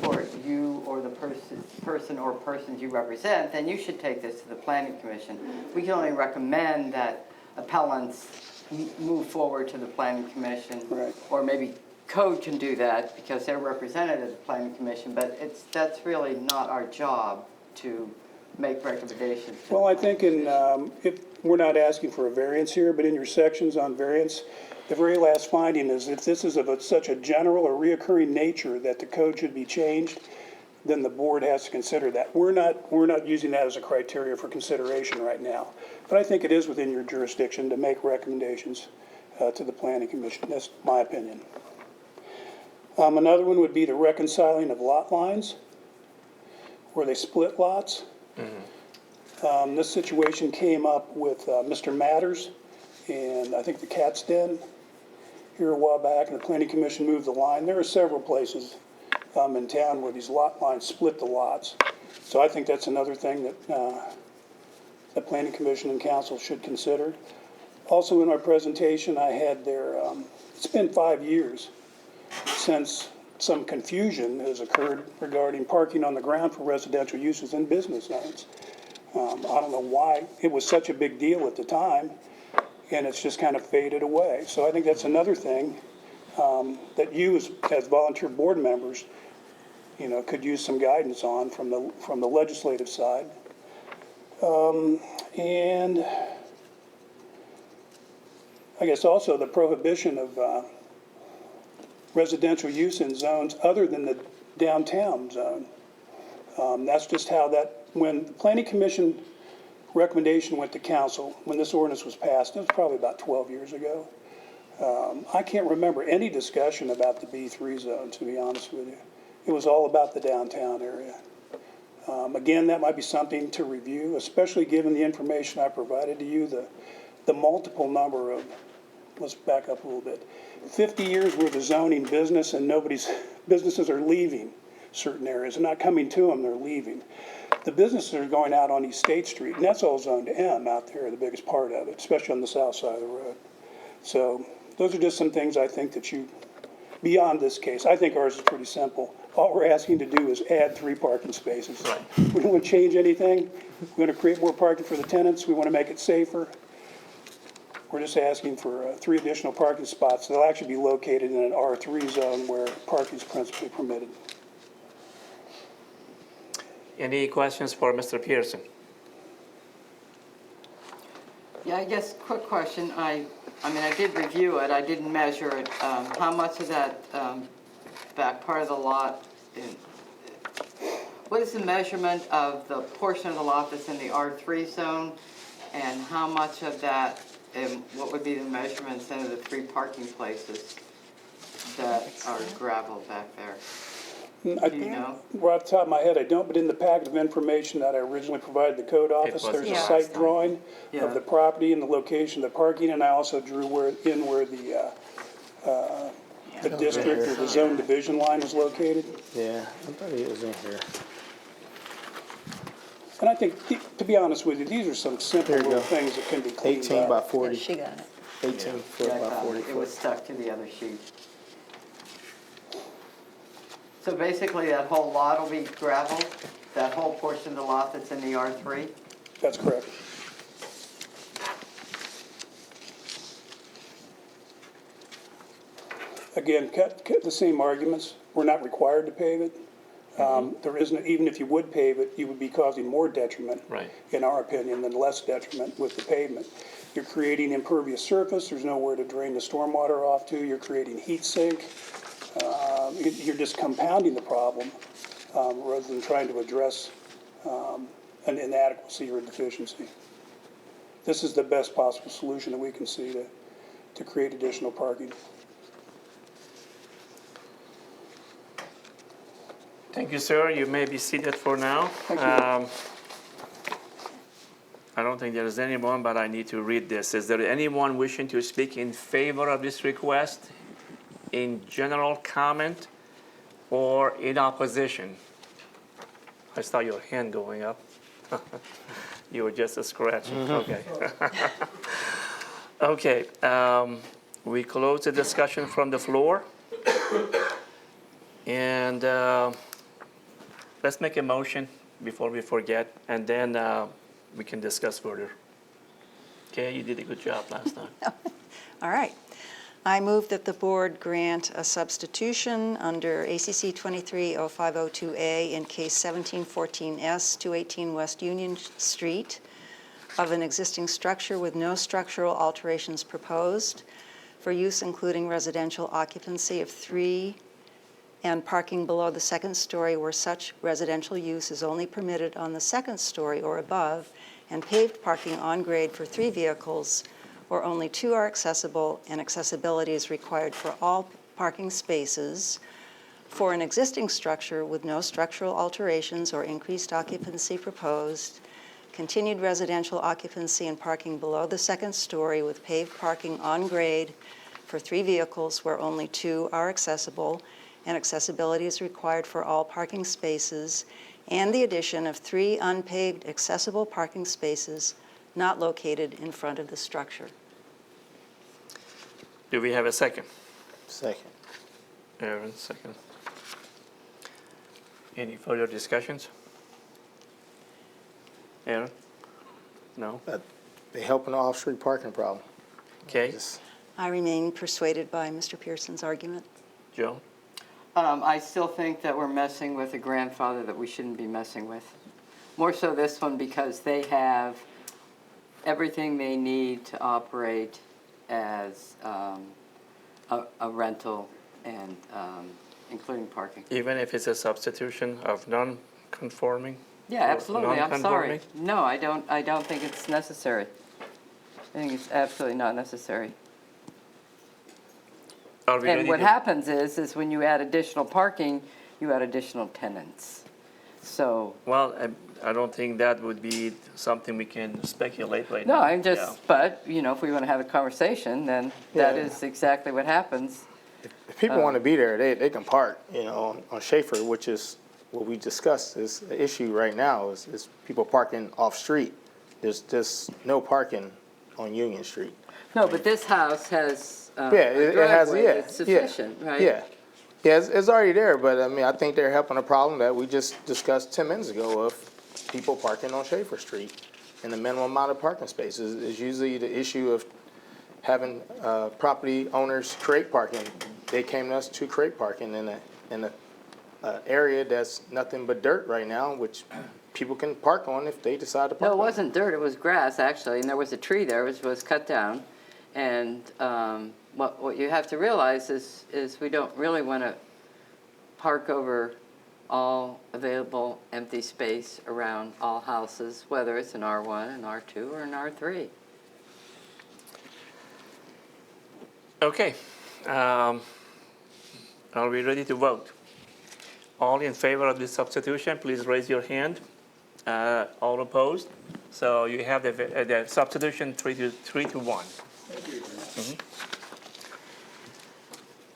S4: for you or the person or persons you represent, then you should take this to the Planning Commission. We can only recommend that appellants move forward to the Planning Commission.
S3: Right.
S4: Or maybe Code can do that because they're represented at the Planning Commission, but that's really not our job to make recommendations.
S3: Well, I think if we're not asking for a variance here, but in your sections on variance, the very last finding is if this is of such a general or reoccurring nature that the code should be changed, then the board has to consider that. We're not using that as a criteria for consideration right now. But I think it is within your jurisdiction to make recommendations to the Planning Commission. That's my opinion. Another one would be the reconciling of lot lines, where they split lots. This situation came up with Mr. Matters and I think the Cat's Den here a while back, and the Planning Commission moved the line. There are several places in town where these lot lines split the lots. So I think that's another thing that the Planning Commission and Council should consider. Also in our presentation, I had there, it's been 5 years since some confusion has occurred regarding parking on the ground for residential uses in business zones. I don't know why it was such a big deal at the time, and it's just kind of faded away. So I think that's another thing that you as volunteer board members, could use some guidance on from the legislative side. And I guess also the prohibition of residential use in zones other than the downtown zone. That's just how when the Planning Commission recommendation went to council, when this ordinance was passed, it was probably about 12 years ago. I can't remember any discussion about the B3 zone, to be honest with you. It was all about the downtown area. Again, that might be something to review, especially given the information I provided to you, the multiple number of, let's back up a little bit, 50 years worth of zoning business, and businesses are leaving certain areas. They're not coming to them, they're leaving. The businesses are going out on East State Street, and that's all zoned M out there, the biggest part of it, especially on the south side of the road. So those are just some things I think that beyond this case, I think ours is pretty simple. All we're asking to do is add 3 parking spaces.
S1: Right.
S3: We don't want to change anything. We want to create more parking for the tenants. We want to make it safer. We're just asking for 3 additional parking spots. They'll actually be located in an R3 zone where parking is principally permitted.
S1: Any questions for Mr. Pearson?
S4: Yeah, I guess, quick question. I mean, I did review it, I didn't measure it. How much of that back part of the lot, what is the measurement of the portion of the lot that's in the R3 zone? And how much of that, what would be the measurements into the 3 parking places that are gravel back there? Do you know?
S3: Right off the top of my head, I don't, but in the packet of information that I originally provided the code office,
S1: was
S3: there's a
S8: Yeah.
S3: site drawing
S4: Yeah.
S3: of the property and the location of the parking, and I also drew where the district or the zone division line is located.
S5: Yeah, I thought it was in here.
S3: And I think, to be honest with you, these are some simple
S5: There you
S3: little
S5: go.
S3: things that can be cleaned
S5: 18 by
S3: up.
S5: 40,
S8: She got it.
S5: 18 foot
S4: Yeah, I
S5: by
S4: found
S5: 40
S4: it. It was
S5: foot.
S4: stuck to the other sheet. So basically, that whole lot will be gravel? That whole portion of the lot that's in the R3?
S3: That's correct. Again, cut the same arguments. We're not required to pave it. There isn't, even if you would pave it, you would be causing more detriment.
S1: Right.
S3: In our opinion, than less detriment with the pavement. You're creating impervious surface. There's nowhere to drain the stormwater off to. You're creating heat sink. You're just compounding the problem rather than trying to address an inadequacy or a deficiency. This is the best possible solution that we can see to create additional parking.
S1: Thank you, sir. You may be seated for now.
S3: Thank you.
S1: I don't think there is anyone, but I need to read this. Is there anyone wishing to speak in favor of this request, in general comment, or in opposition? I saw your hand going up. You were just a scratch. Okay. Okay. We close the discussion from the floor. And let's make a motion before we forget, and then we can discuss further. Okay, you did a good job last time.
S8: All right. I move that the board grant a substitution under ACC 230502A in case 1714S, 218 West Union Street, of an existing structure with no structural alterations proposed, for use including residential occupancy of 3 and parking below the second story where such residential use is only permitted on the second story or above, and paved parking on grade for 3 vehicles where only 2 are accessible and accessibility is required for all parking spaces, for an existing structure with no structural alterations or increased occupancy proposed, continued residential occupancy and parking below the second story with paved parking on grade for 3 vehicles where only 2 are accessible and accessibility is required for all parking spaces, and the addition of 3 unpaved accessible parking spaces not located in front of the structure.
S1: Do we have a second?
S5: Second.
S1: Aaron, second. Any further discussions? Aaron? No?
S5: They help in the off-street parking problem.
S1: Okay.
S5: Just-
S8: I remain persuaded by Mr. Pearson's argument.
S1: Joe?
S4: I still think that we're messing with a grandfather that we shouldn't be messing with. More so this one because they have everything they need to operate as a rental and including parking.
S1: Even if it's a substitution of non-conforming?
S4: Yeah,
S1: or
S4: absolutely, I'm sorry.
S1: non-conforming?
S4: No, I don't think it's necessary. I think it's absolutely not necessary.
S1: Are we ready
S4: And what
S1: to-
S4: happens is when you add additional parking, you add additional tenants. So,
S1: Well, I don't think that would be something we can speculate right
S4: no,
S1: now.
S4: I'm
S1: Yeah.
S4: just, but, if we want to have a conversation, then that
S5: Yeah.
S4: is exactly what happens.
S5: If people want to be there, they can park, on Schaefer, which is what we discussed, is the issue right now is people parking off-street. There's just no parking on Union Street.
S4: No, but this house has
S5: Yeah,
S4: a
S5: it has,
S4: driveway
S5: yeah.
S4: that's sufficient, right?
S5: Yeah, Yeah, it's already there, but I mean, I think they're helping a problem that we just discussed 10 minutes ago of people parking on Schaefer Street. And the minimum amount of parking spaces is usually the issue of having property owners create parking. They came to us to create parking in a area that's nothing but dirt right now, which people can park on if they decide to park
S7: No, it
S5: on.
S7: wasn't dirt, it was grass, actually, and there was a tree there which was cut down. And what you have to realize is we don't really want to park over all available empty space around all houses, whether it's an R1, an R2, or an R3.
S1: Okay. Are we ready to vote? All in favor of this substitution, please raise your hand. All opposed? So you have the substitution 3-1.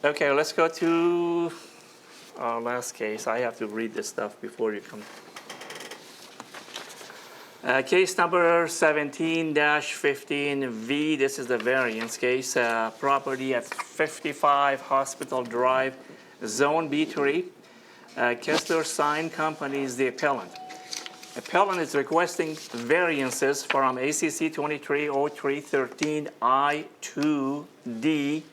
S1: Okay, let's go to our last case. I have to read this stuff before you come. Case number 17-15V, this is the variance case. Property at 55 Hospital Drive, Zone B3. Kessler Sign Company is the appellant. Appellant is requesting variances from ACC 230313I2D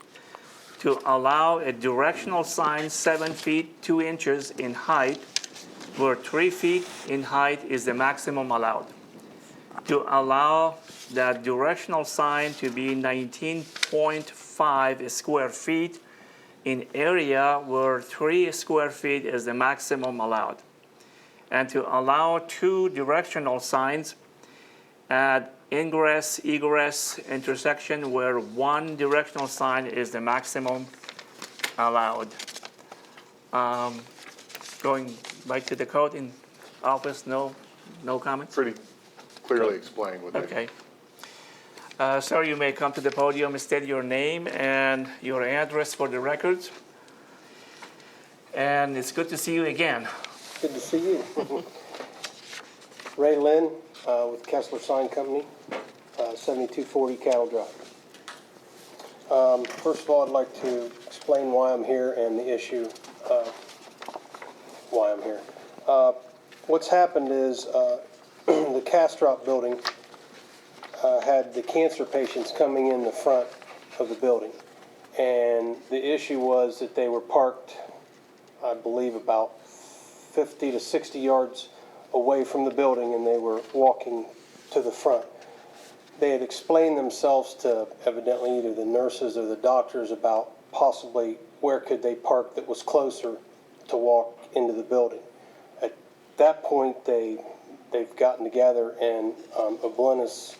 S1: to allow a directional sign 7 feet 2 inches in height, where 3 feet in height is the maximum allowed. To allow that directional sign to be 19.5 square feet in area where 3 square feet is the maximum allowed. And to allow 2 directional signs at ingress-egress intersection where 1 directional sign is the maximum allowed. Going back to the code in office, no comments?
S6: Pretty clearly explained what they.
S1: Okay. Sir, you may come to the podium, state your name and your address for the records. And it's good to see you again.
S9: Good to see you. Ray Lynn with Kessler Sign Company, 7240 Cattle Drive. First of all, I'd like to explain why I'm here and the issue why I'm here. What's happened is the Castrop building had the cancer patients coming in the front of the building. And the issue was that they were parked, I believe, about 50 to 60 yards away from the building, and they were walking to the front. They had explained themselves to evidently either the nurses or the doctors about possibly where could they park that was closer to walk into the building. At that point, they've gotten together, and Oblenis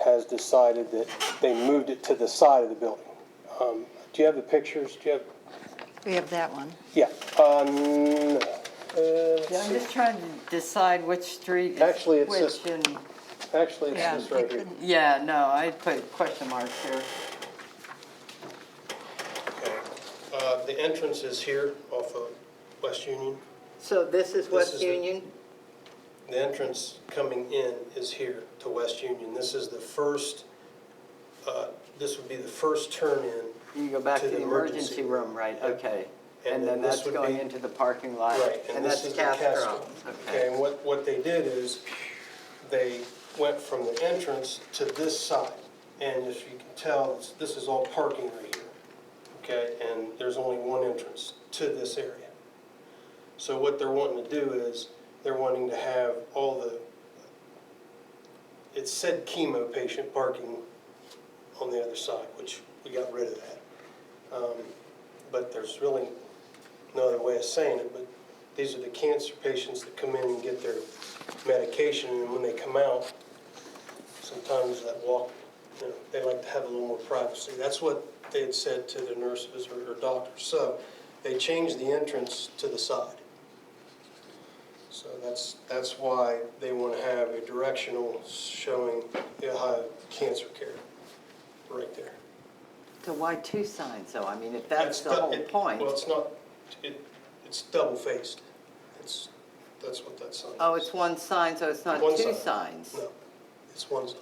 S9: has decided that they moved it to the side of the building. Do you have the pictures? Do you have?
S8: We have that one.
S9: Yeah.
S4: Yeah, I'm just trying to decide which street is
S9: Actually, it's
S4: which.
S9: this-
S4: And
S9: Actually, it's
S8: Yeah,
S9: this
S8: I
S9: right here.
S8: couldn't-
S4: yeah, no, I put question marks here.
S9: Okay. The entrance is here off of West Union.
S4: So this is West
S9: is the-
S4: Union?
S9: The entrance coming in is here to West Union. This is the first, this would be the first turn in.
S4: You go back
S9: To
S4: to
S9: the
S4: the
S9: emergency
S4: emergency room, right,
S9: Yep.
S4: okay.
S9: And
S4: And
S9: then
S4: then
S9: this
S4: that's
S9: would
S4: going
S9: be-
S4: into the parking lot?
S9: Right,
S4: And
S9: this
S4: that's
S9: is the
S4: Castro?
S9: Okay, and what they did is, they went from the entrance to this side. And as you can tell, this is all parking right here, okay? And there's only one entrance to this area. So what they're wanting to do is, they're wanting to have all the, it said chemo patient parking on the other side, which we got rid of that. But there's really no other way of saying it, but these are the cancer patients that come in and get their medication, and when they come out, sometimes that walk, you know, they like to have a little more privacy. That's what they had said to the nurses or doctors. So they changed the entrance to the side. So that's why they want to have a directional showing the Ohio Cancer Care right there.
S4: So why 2 signs, though? I mean, if that's the whole point.
S9: Well, it's not, it's double-faced. That's what that sign is.
S4: Oh, it's one sign, so it's not
S9: One
S4: 2
S9: sign.
S4: signs?
S9: No, it's one sign.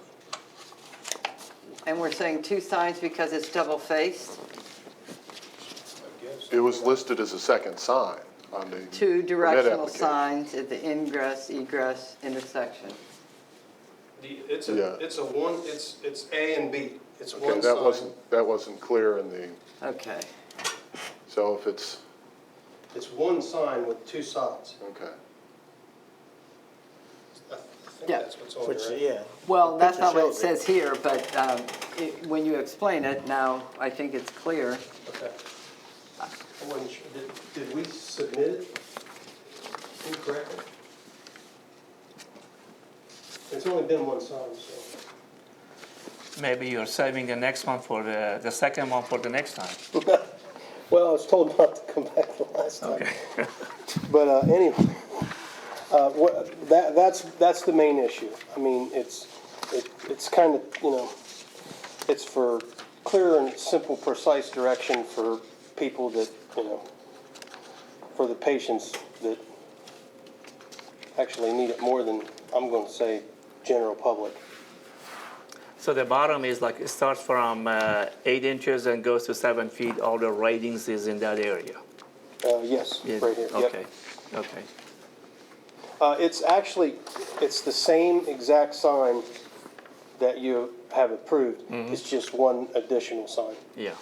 S4: And we're saying 2 signs because it's double-faced?
S9: I guess.
S6: It was listed as a second sign on the
S4: Two
S6: permit
S4: directional
S6: application.
S4: signs at the ingress, egress intersection.
S9: It's
S6: Yeah.
S9: it's A and B. It's
S6: Okay,
S9: one
S6: that wasn't clear in the,
S4: Okay.
S6: so if it's,
S9: It's one sign with two sides.
S6: okay.
S9: I think
S4: Yeah.
S9: that's what's on
S5: Which,
S9: there, right?
S5: yeah.
S4: Well, that's
S5: picture
S4: not what it
S5: shows it.
S4: says here, but when you explain it now, I think it's clear.
S9: Okay. I wasn't sure, did we submit it incorrectly? It's only been one sign, so.
S1: Maybe you're saving the next one for the second one for the next time.
S9: Well, I was told not to come back the last time.
S1: Okay.
S9: But anyway, that's the main issue. I mean, it's kind of, it's for clear and simple, precise direction for people that, for the patients that actually need it more than, I'm going to say, general public.
S1: So the bottom is like, it starts from 8 inches and goes to 7 feet. All the ratings is in that area.
S9: Yes,
S1: Yeah,
S9: right here. Yep.
S1: Okay, okay.
S9: It's the same exact sign that you have approved. It's just one additional sign.
S1: Yeah.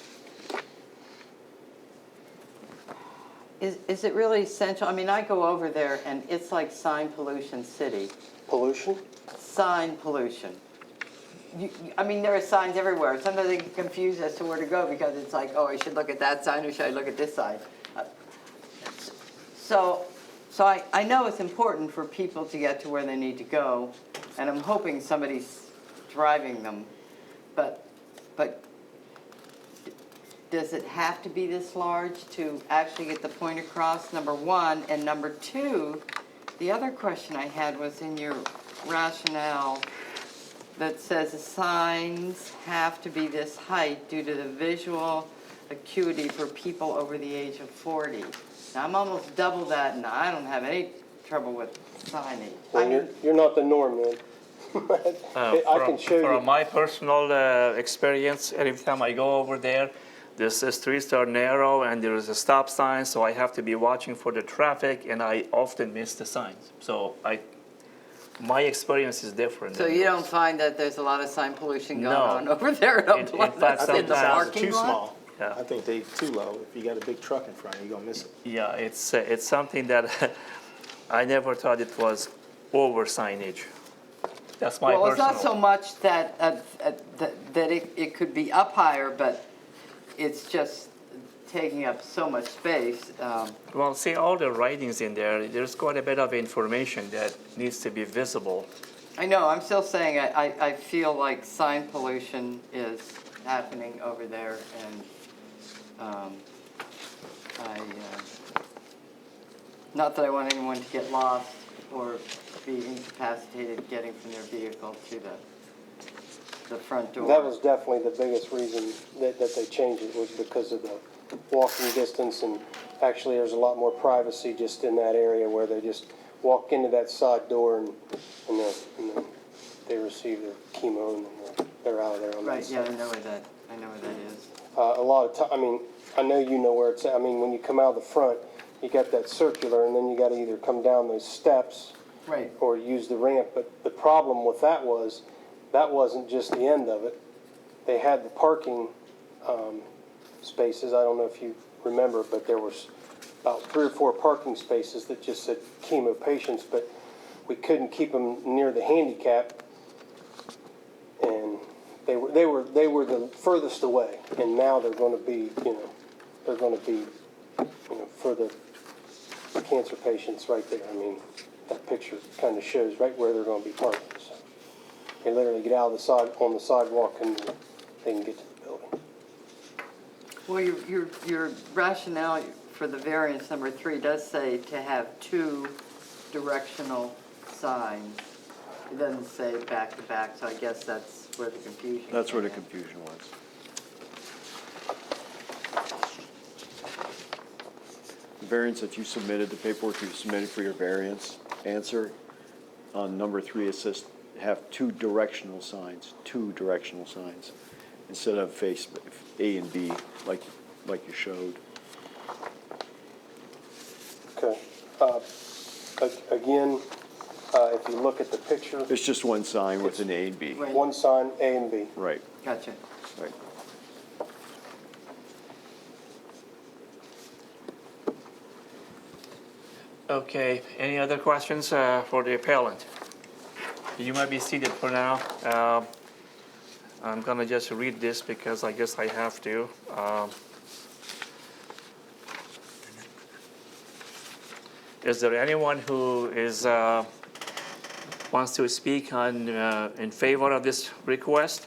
S4: Is it really essential? I mean, I go over there and it's like sign pollution city.
S9: Pollution?
S4: Sign pollution. I mean, there are signs everywhere. Sometimes they get confused as to where to go because it's like, oh, I should look at that sign or should I look at this sign? So I know it's important for people to get to where they need to go, and I'm hoping somebody's driving them. But does it have to be this large to actually get the point across, number one? And number two, the other question I had was in your rationale that says the signs have to be this height due to the visual acuity for people over the age of 40. Now, I'm almost double that, and I don't have any trouble with signage.
S9: Well, you're not the norm, man. I can show
S1: From
S9: you.
S1: my personal experience, every time I go over there, the streets are narrow and there is a stop sign, so I have to be watching for the traffic, and I often miss the signs. So my experience is different.
S4: So
S1: than
S4: you
S1: yours.
S4: don't find that there's a lot of sign pollution going
S1: No.
S4: on over there
S1: In fact,
S5: I think
S4: in the
S5: the signs are
S4: parking
S5: too
S4: lot?
S5: small.
S1: Yeah.
S5: I think they too low. If you got a big truck in front, you're gonna miss it.
S1: Yeah, it's something that I never thought it was over signage. That's my
S4: Well, it's
S1: personal.
S4: not so much that it could be up higher, but it's just taking up so much space.
S1: Well, see, all the writings in there, there's quite a bit of information that needs to be visible.
S4: I know, I'm still saying, I feel like sign pollution is happening over there, and not that I want anyone to get lost or be incapacitated getting from their vehicle to the front door.
S9: That was definitely the biggest reason that they changed it, was because of the walking distance, and actually there's a lot more privacy just in that area where they just walk into that side door and then they receive their chemo and then they're out of there on that
S4: Right,
S9: side.
S4: yeah, I know where that is.
S9: A lot of time, I mean, I know you know where it's at. I mean, when you come out of the front, you got that circular, and then you gotta either come down those steps
S4: Right.
S9: or use the ramp. But the problem with that wasn't just the end of it. They had the parking spaces. I don't know if you remember, but there was about 3 or 4 parking spaces that just said chemo patients, but we couldn't keep them near the handicap, and they were the furthest away. And now they're going to be, for the cancer patients right there. I mean, that picture kind of shows right where they're going to be parking. So they literally get out of on the sidewalk and they can get to the building.
S4: Well, your rationale for the variance number 3 does say to have 2 directional signs. It doesn't say back to back, so I guess that's where the confusion.
S10: That's where the
S4: came in.
S10: confusion was. The variance that you submitted, the paperwork you submitted for your variance answer, on number 3, it says have 2 directional signs, instead of face A and B, like you showed.
S9: Again, if you look at the picture,
S10: It's just one sign with an A and B.
S4: Right.
S9: one sign, A and B.
S10: Right,
S4: Gotcha.
S10: right.
S1: Okay, any other questions for the appellant? You might be seated for now. I'm gonna just read this because I guess I have to. Is there anyone who is, wants to speak on, in favor of this request,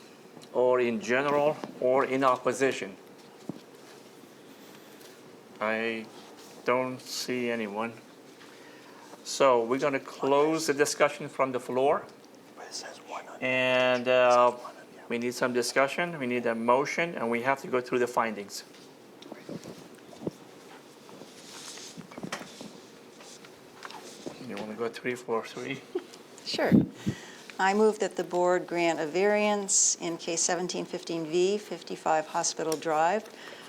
S1: or in general, or in opposition? I don't see anyone. So we're going to close the discussion from the floor. And we need some discussion, we need a motion, and we have to go through the findings. You want to go 3, 4, 3?
S8: Sure. I move that the board grant a variance in case 1715V, 55 Hospital Drive,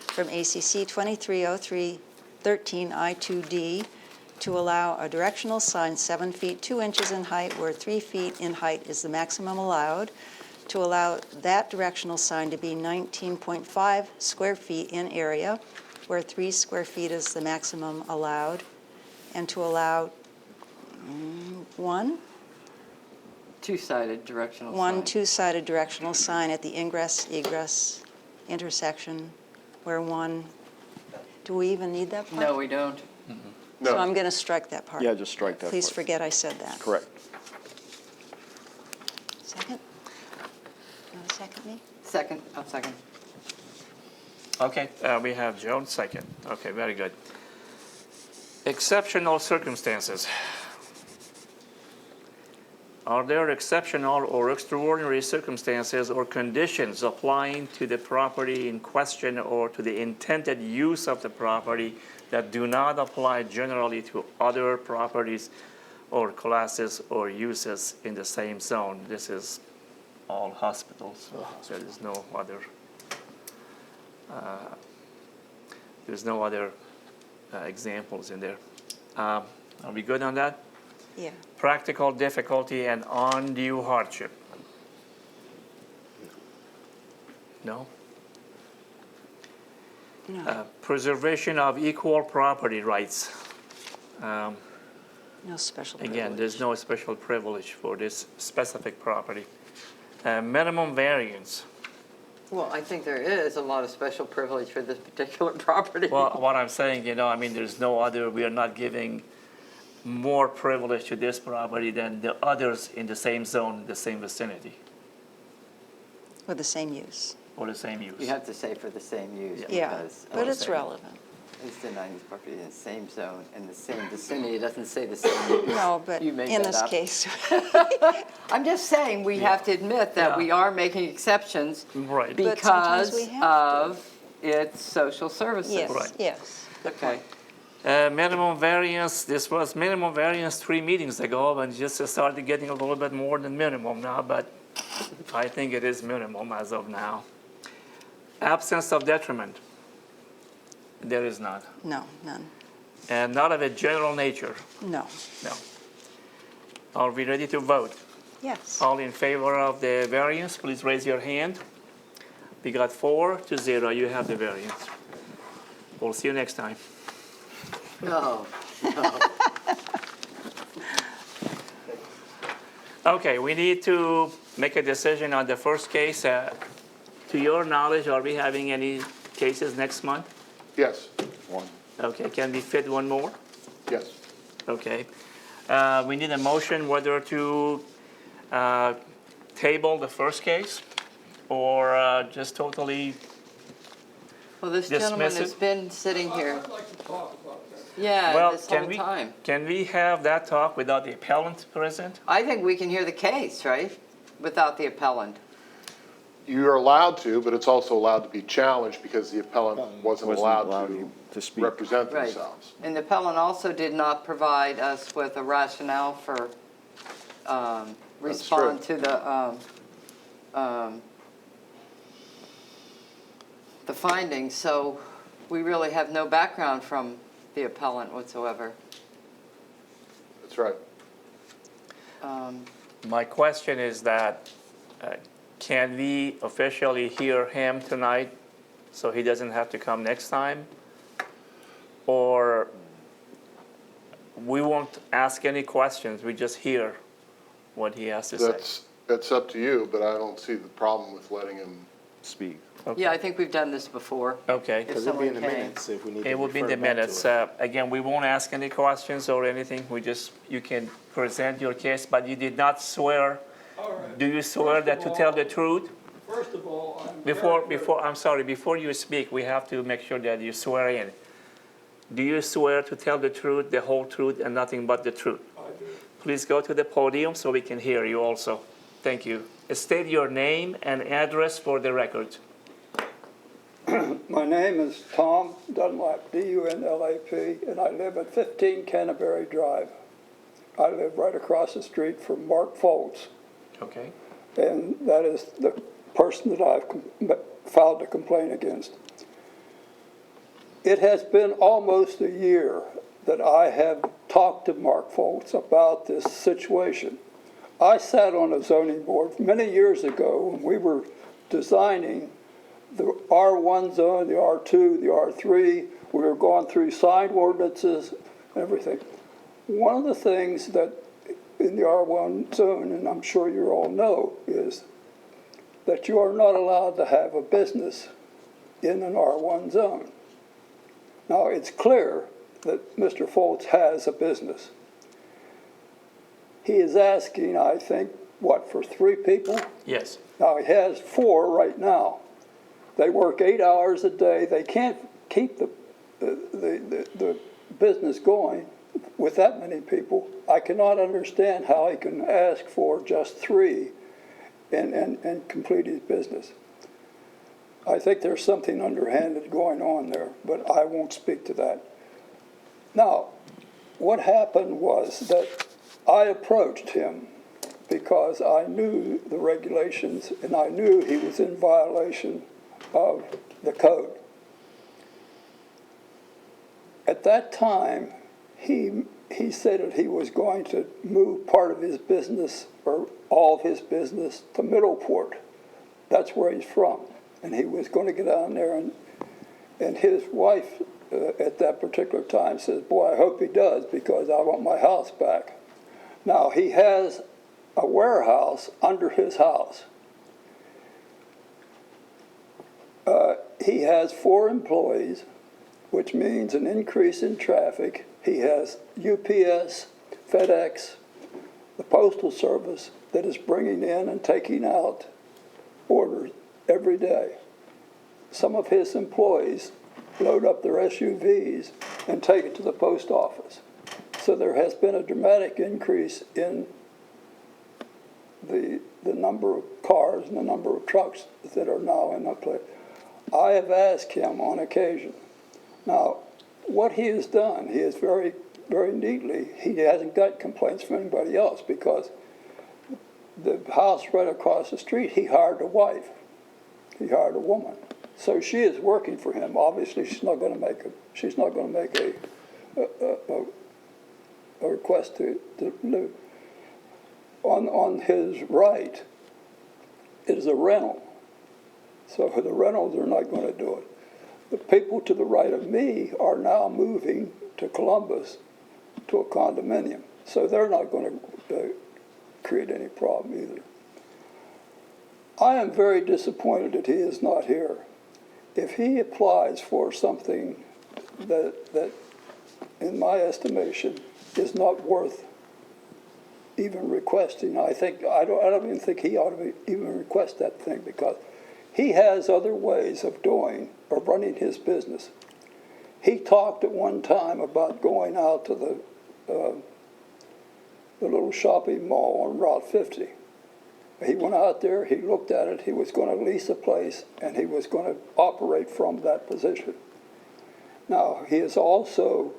S8: from ACC 2303-13 I2D to allow a directional sign 7 feet 2 inches in height where 3 feet in height is the maximum allowed, to allow that directional sign to be 19.5 square feet in area where 3 square feet is the maximum allowed, and to allow one
S4: Two-sided directional sign.
S8: One two-sided directional sign at the ingress-egress intersection where one, do we even need that part?
S4: No, we don't.
S8: So I'm going to strike that part.
S10: Yeah, just strike that
S8: Please
S10: part.
S8: forget I said that.
S10: Correct.
S8: Second? You want to second me?
S4: Second, I'll second.
S1: Okay, we have Joan second. Okay, very good. Exceptional circumstances. Are there exceptional or extraordinary circumstances or conditions applying to the property in question or to the intended use of the property that do not apply generally to other properties or classes or uses in the same zone? This is all hospitals, so there is no other, there's no other examples in there. Are we good on that?
S8: Yeah.
S1: Practical difficulty and undue hardship. No?
S8: No,
S1: Preservation of equal property rights.
S8: no special privilege.
S1: Again, there's no special privilege for this specific property. Minimum variance.
S4: Well, I think there is a lot of special privilege for this particular property.
S1: Well, what I'm saying, I mean, there's no other, we are not giving more privilege to this property than the others in the same zone, the same vicinity,
S8: With the same use.
S1: or the same use.
S4: You have to say for the same use.
S8: Yeah,
S4: because
S8: but it's
S1: same.
S8: relevant.
S4: It's denying this property in the same zone, in the same vicinity, it doesn't say the same use.
S8: No, but
S4: You made
S8: in
S4: that
S8: this
S4: up.
S8: case,
S4: I'm just saying, we have to admit that
S1: Yeah.
S4: we are making exceptions
S1: Right.
S8: But sometimes
S4: because
S8: we have to.
S4: of its social services.
S8: yes,
S1: Right.
S8: yes.
S4: Okay.
S1: Minimum variance, this was minimum variance 3 meetings ago, and just started getting a little bit more than minimum now, but I think it is minimum as of now. Absence of detriment. There is not.
S8: No, none.
S1: And not of a general nature.
S8: No.
S1: No. Are we ready to vote?
S8: Yes.
S1: All in favor of the variance, please raise your hand. We got 4-0, you have the variance. We'll see you next time.
S4: No.
S1: Okay, we need to make a decision on the first case. To your knowledge, are we having any cases next month?
S6: Yes,
S10: One.
S1: Okay, can we fit one more?
S6: yes.
S1: Okay. We need a motion whether to table the first case or just totally,
S4: Well, this gentleman
S1: Dismiss
S4: has
S1: it.
S4: been sitting here. Yeah,
S1: well,
S4: this whole
S1: can
S4: time.
S1: we have that talk without the appellant present?
S4: I think we can hear the case, right? Without the appellant.
S6: You're allowed to, but it's also allowed to be challenged because the appellant wasn't allowed to
S10: speak.
S6: represent
S4: Right.
S6: themselves.
S4: And the appellant also did not provide us with a rationale for, respond to the findings, so we really have no background from the appellant whatsoever.
S6: That's That's right.
S1: My question is that, can we officially hear him tonight so he doesn't have to come next time? Or we won't ask any questions, we just hear what he has to say?
S6: That's up to you, but I don't see the problem with letting him.
S10: Speak.
S4: Yeah, I think we've done this before.
S1: Okay.
S4: If
S5: Because it'll be in the
S4: someone came.
S5: minutes if we need to
S1: It will be in
S5: refer
S1: the
S5: back to
S1: minutes.
S5: it.
S1: Again, we won't ask any questions or anything. You can present your case, but you did not swear.
S11: All right.
S1: Do you swear that to tell the truth?
S11: First of all, I'm
S1: Before you speak, we have to make sure that you swear in. Do you swear to tell the truth, the whole truth, and nothing but the truth?
S11: I do.
S1: Please go to the podium so we can hear you also. Thank you. State your name and address for the record.
S11: My name is Tom Dunlap, D-U-N-L-A-P, and I live at 15 Canterbury Drive. I live right across the street from Mark Foltz,
S1: Okay.
S11: and that is the person that I've filed a complaint against. It has been almost a year that I have talked to Mark Foltz about this situation. I sat on a zoning board many years ago when we were designing the R1 zone, the R2, the R3. We were going through sign ordinances and everything. One of the things that in the R1 zone, and I'm sure you all know, is that you are not allowed to have a business in an R1 zone. Now, it's clear that Mr. Foltz has a business. He is asking, I think, what, for 3 people?
S1: Yes.
S11: Now, he has 4 right now. They work 8 hours a day. They can't keep the business going with that many people. I cannot understand how he can ask for just 3 and complete his business. I think there's something underhanded going on there, but I won't speak to that. Now, what happened was that I approached him because I knew the regulations and I knew he was in violation of the code. At that time, he said that he was going to move part of his business or all of his business to Middleport. That's where he's from. And he was going to get down there, and his wife at that particular time says, boy, I hope he does, because I want my house back. Now, he has a warehouse under his house. He has 4 employees, which means an increase in traffic. He has UPS, FedEx, the Postal Service that is bringing in and taking out orders every day. Some of his employees load up their SUVs and take it to the post office. So there has been a dramatic increase in the number of cars and the number of trucks that are now in that place. I have asked him on occasion. Now, what he has done, he is very, very neatly, he hasn't got complaints from anybody else, because the house right across the street, he hired a wife. He hired a woman. So she is working for him. Obviously, she's not going to make a request to live. On his right is a rental. So the rentals are not going to do it. The people to the right of me are now moving to Columbus to a condominium. So they're not going to create any problem either. I am very disappointed that he is not here. If he applies for something that in my estimation, is not worth even requesting, I don't even think he ought to even request that thing, because he has other ways of running his business. He talked at one time about going out to the little shopping mall on Route 50. He went out there, he looked at it, he was going to lease a place, and he was going to operate from that position. Now, he has also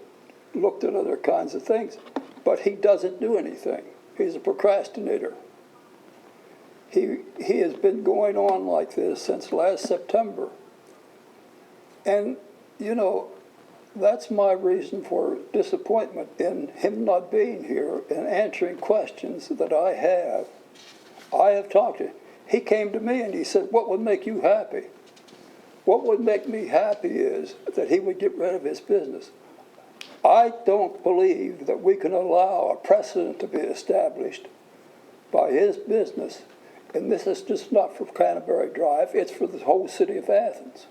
S11: looked at other kinds of things, but he doesn't do anything. He's a procrastinator. He has been going on like this since last September. And, you know, that's my reason for disappointment in him not being here and answering questions that I have. I have talked to him. He came to me and he said, what would make you happy? What would make me happy is that he would get rid of his business. I don't believe that we can allow a precedent to be established by his business, and this is just not for Canterbury Drive, it's for the whole city of Athens.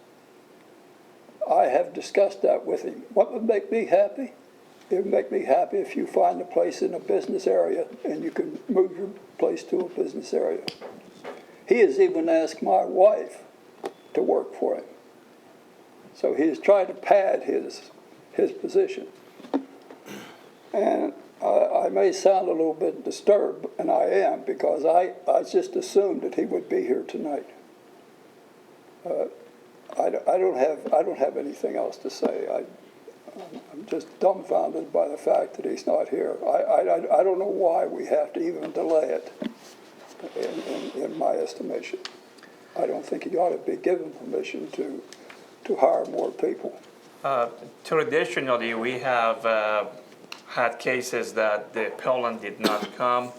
S11: I have discussed that with him. What would make me happy? It would make me happy if you find a place in a business area and you can move your place to a business area. He has even asked my wife to work for him. So he is trying to pad his position. And I may sound a little bit disturbed, and I am, because I just assumed that he would be here tonight. I don't have anything else to say. I'm just dumbfounded by the fact that he's not here. I don't know why we have to even delay it, in my estimation. I don't think he ought to be given permission to hire more people.
S1: Traditionally, we have had cases that the appellant did not come.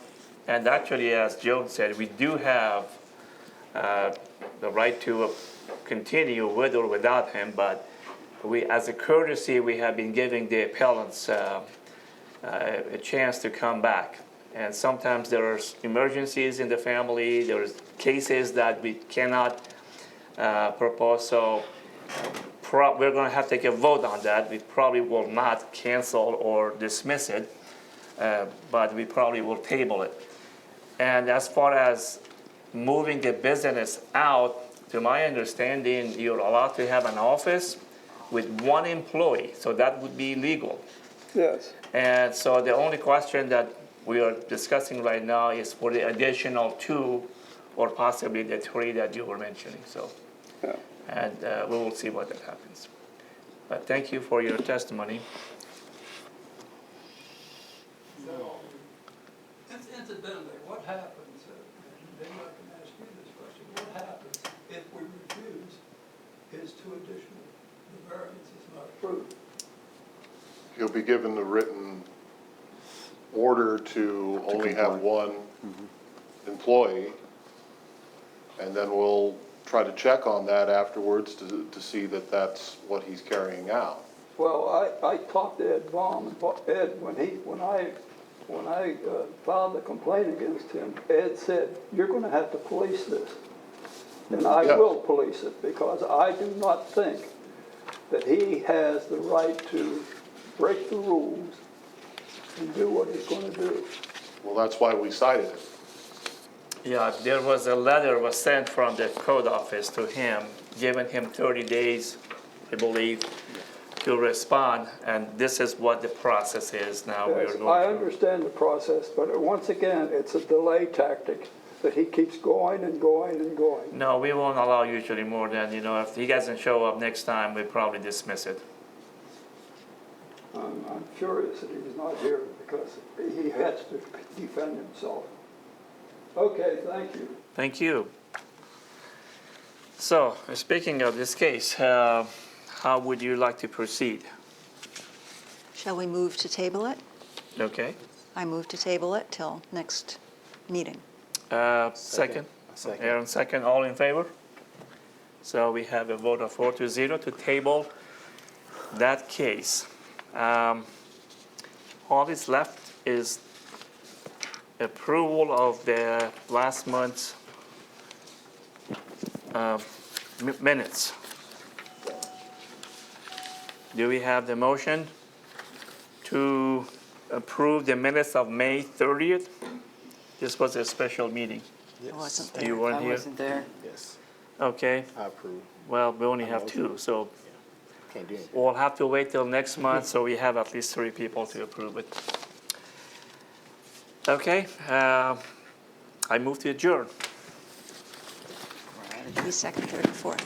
S1: And actually, as Joe said, we do have the right to continue with or without him, but as a courtesy, we have been giving the appellants a chance to come back. And sometimes there are emergencies in the family, there's cases that we cannot propose, so we're going to have to take a vote on that. We probably will not cancel or dismiss it, but we probably will table it. And as far as moving the business out, to my understanding, you're allowed to have an office with one employee, so that would be legal.
S11: Yes.
S1: And so the only question that we are discussing right now is for the additional 2 or possibly the 3 that you were mentioning. So,
S11: Yeah.
S1: and we will see what that happens. But thank you for your testimony.
S11: So, incidentally, what happens, maybe I can ask you this question, what happens if we refuse his 2 additional, the variance is not approved?
S6: He'll be given the written order to only have one employee, and then we'll try to check on that afterwards to see that that's what he's carrying out.
S11: Well, I talked to Ed Baum, and Ed, when I filed the complaint against him, Ed said, you're gonna have to police this. And I
S6: Yeah.
S11: will police it, because I do not think that he has the right to break the rules and do what he's gonna do.
S6: Well, that's why we cited it.
S1: Yeah, there was a letter was sent from the code office to him, giving him 30 days, I believe, to respond, and this is what the process is now.
S11: Yes,
S1: We're
S11: I
S1: going through.
S11: understand the process, but once again, it's a delay tactic that he keeps going and going and going.
S1: No, we won't allow usually more than, if he doesn't show up next time, we probably dismiss it.
S11: I'm furious that he's not here, because he has to defend himself. Okay, thank you.
S1: Thank you. So, speaking of this case, how would you like to proceed?
S8: Shall we move to table it?
S1: Okay.
S8: I move to table it till next meeting.
S1: Second?
S5: Second.
S1: Aaron, second. All in favor? So we have a vote of 4-0 to table that case. All that's left is approval of the last month's minutes. Do we have the motion to approve the minutes of May 30th? This was a special meeting.
S8: I wasn't
S1: You
S8: there.
S1: weren't
S4: I
S1: here?
S4: wasn't there.
S5: Yes,
S1: Okay.
S5: I approve.
S1: Well, we only have 2, so
S5: Can't do anything.
S1: we'll have to wait till next month, so we have at least 3 people to approve it. Okay, I move to adjourn.
S8: Be second, third, and fourth.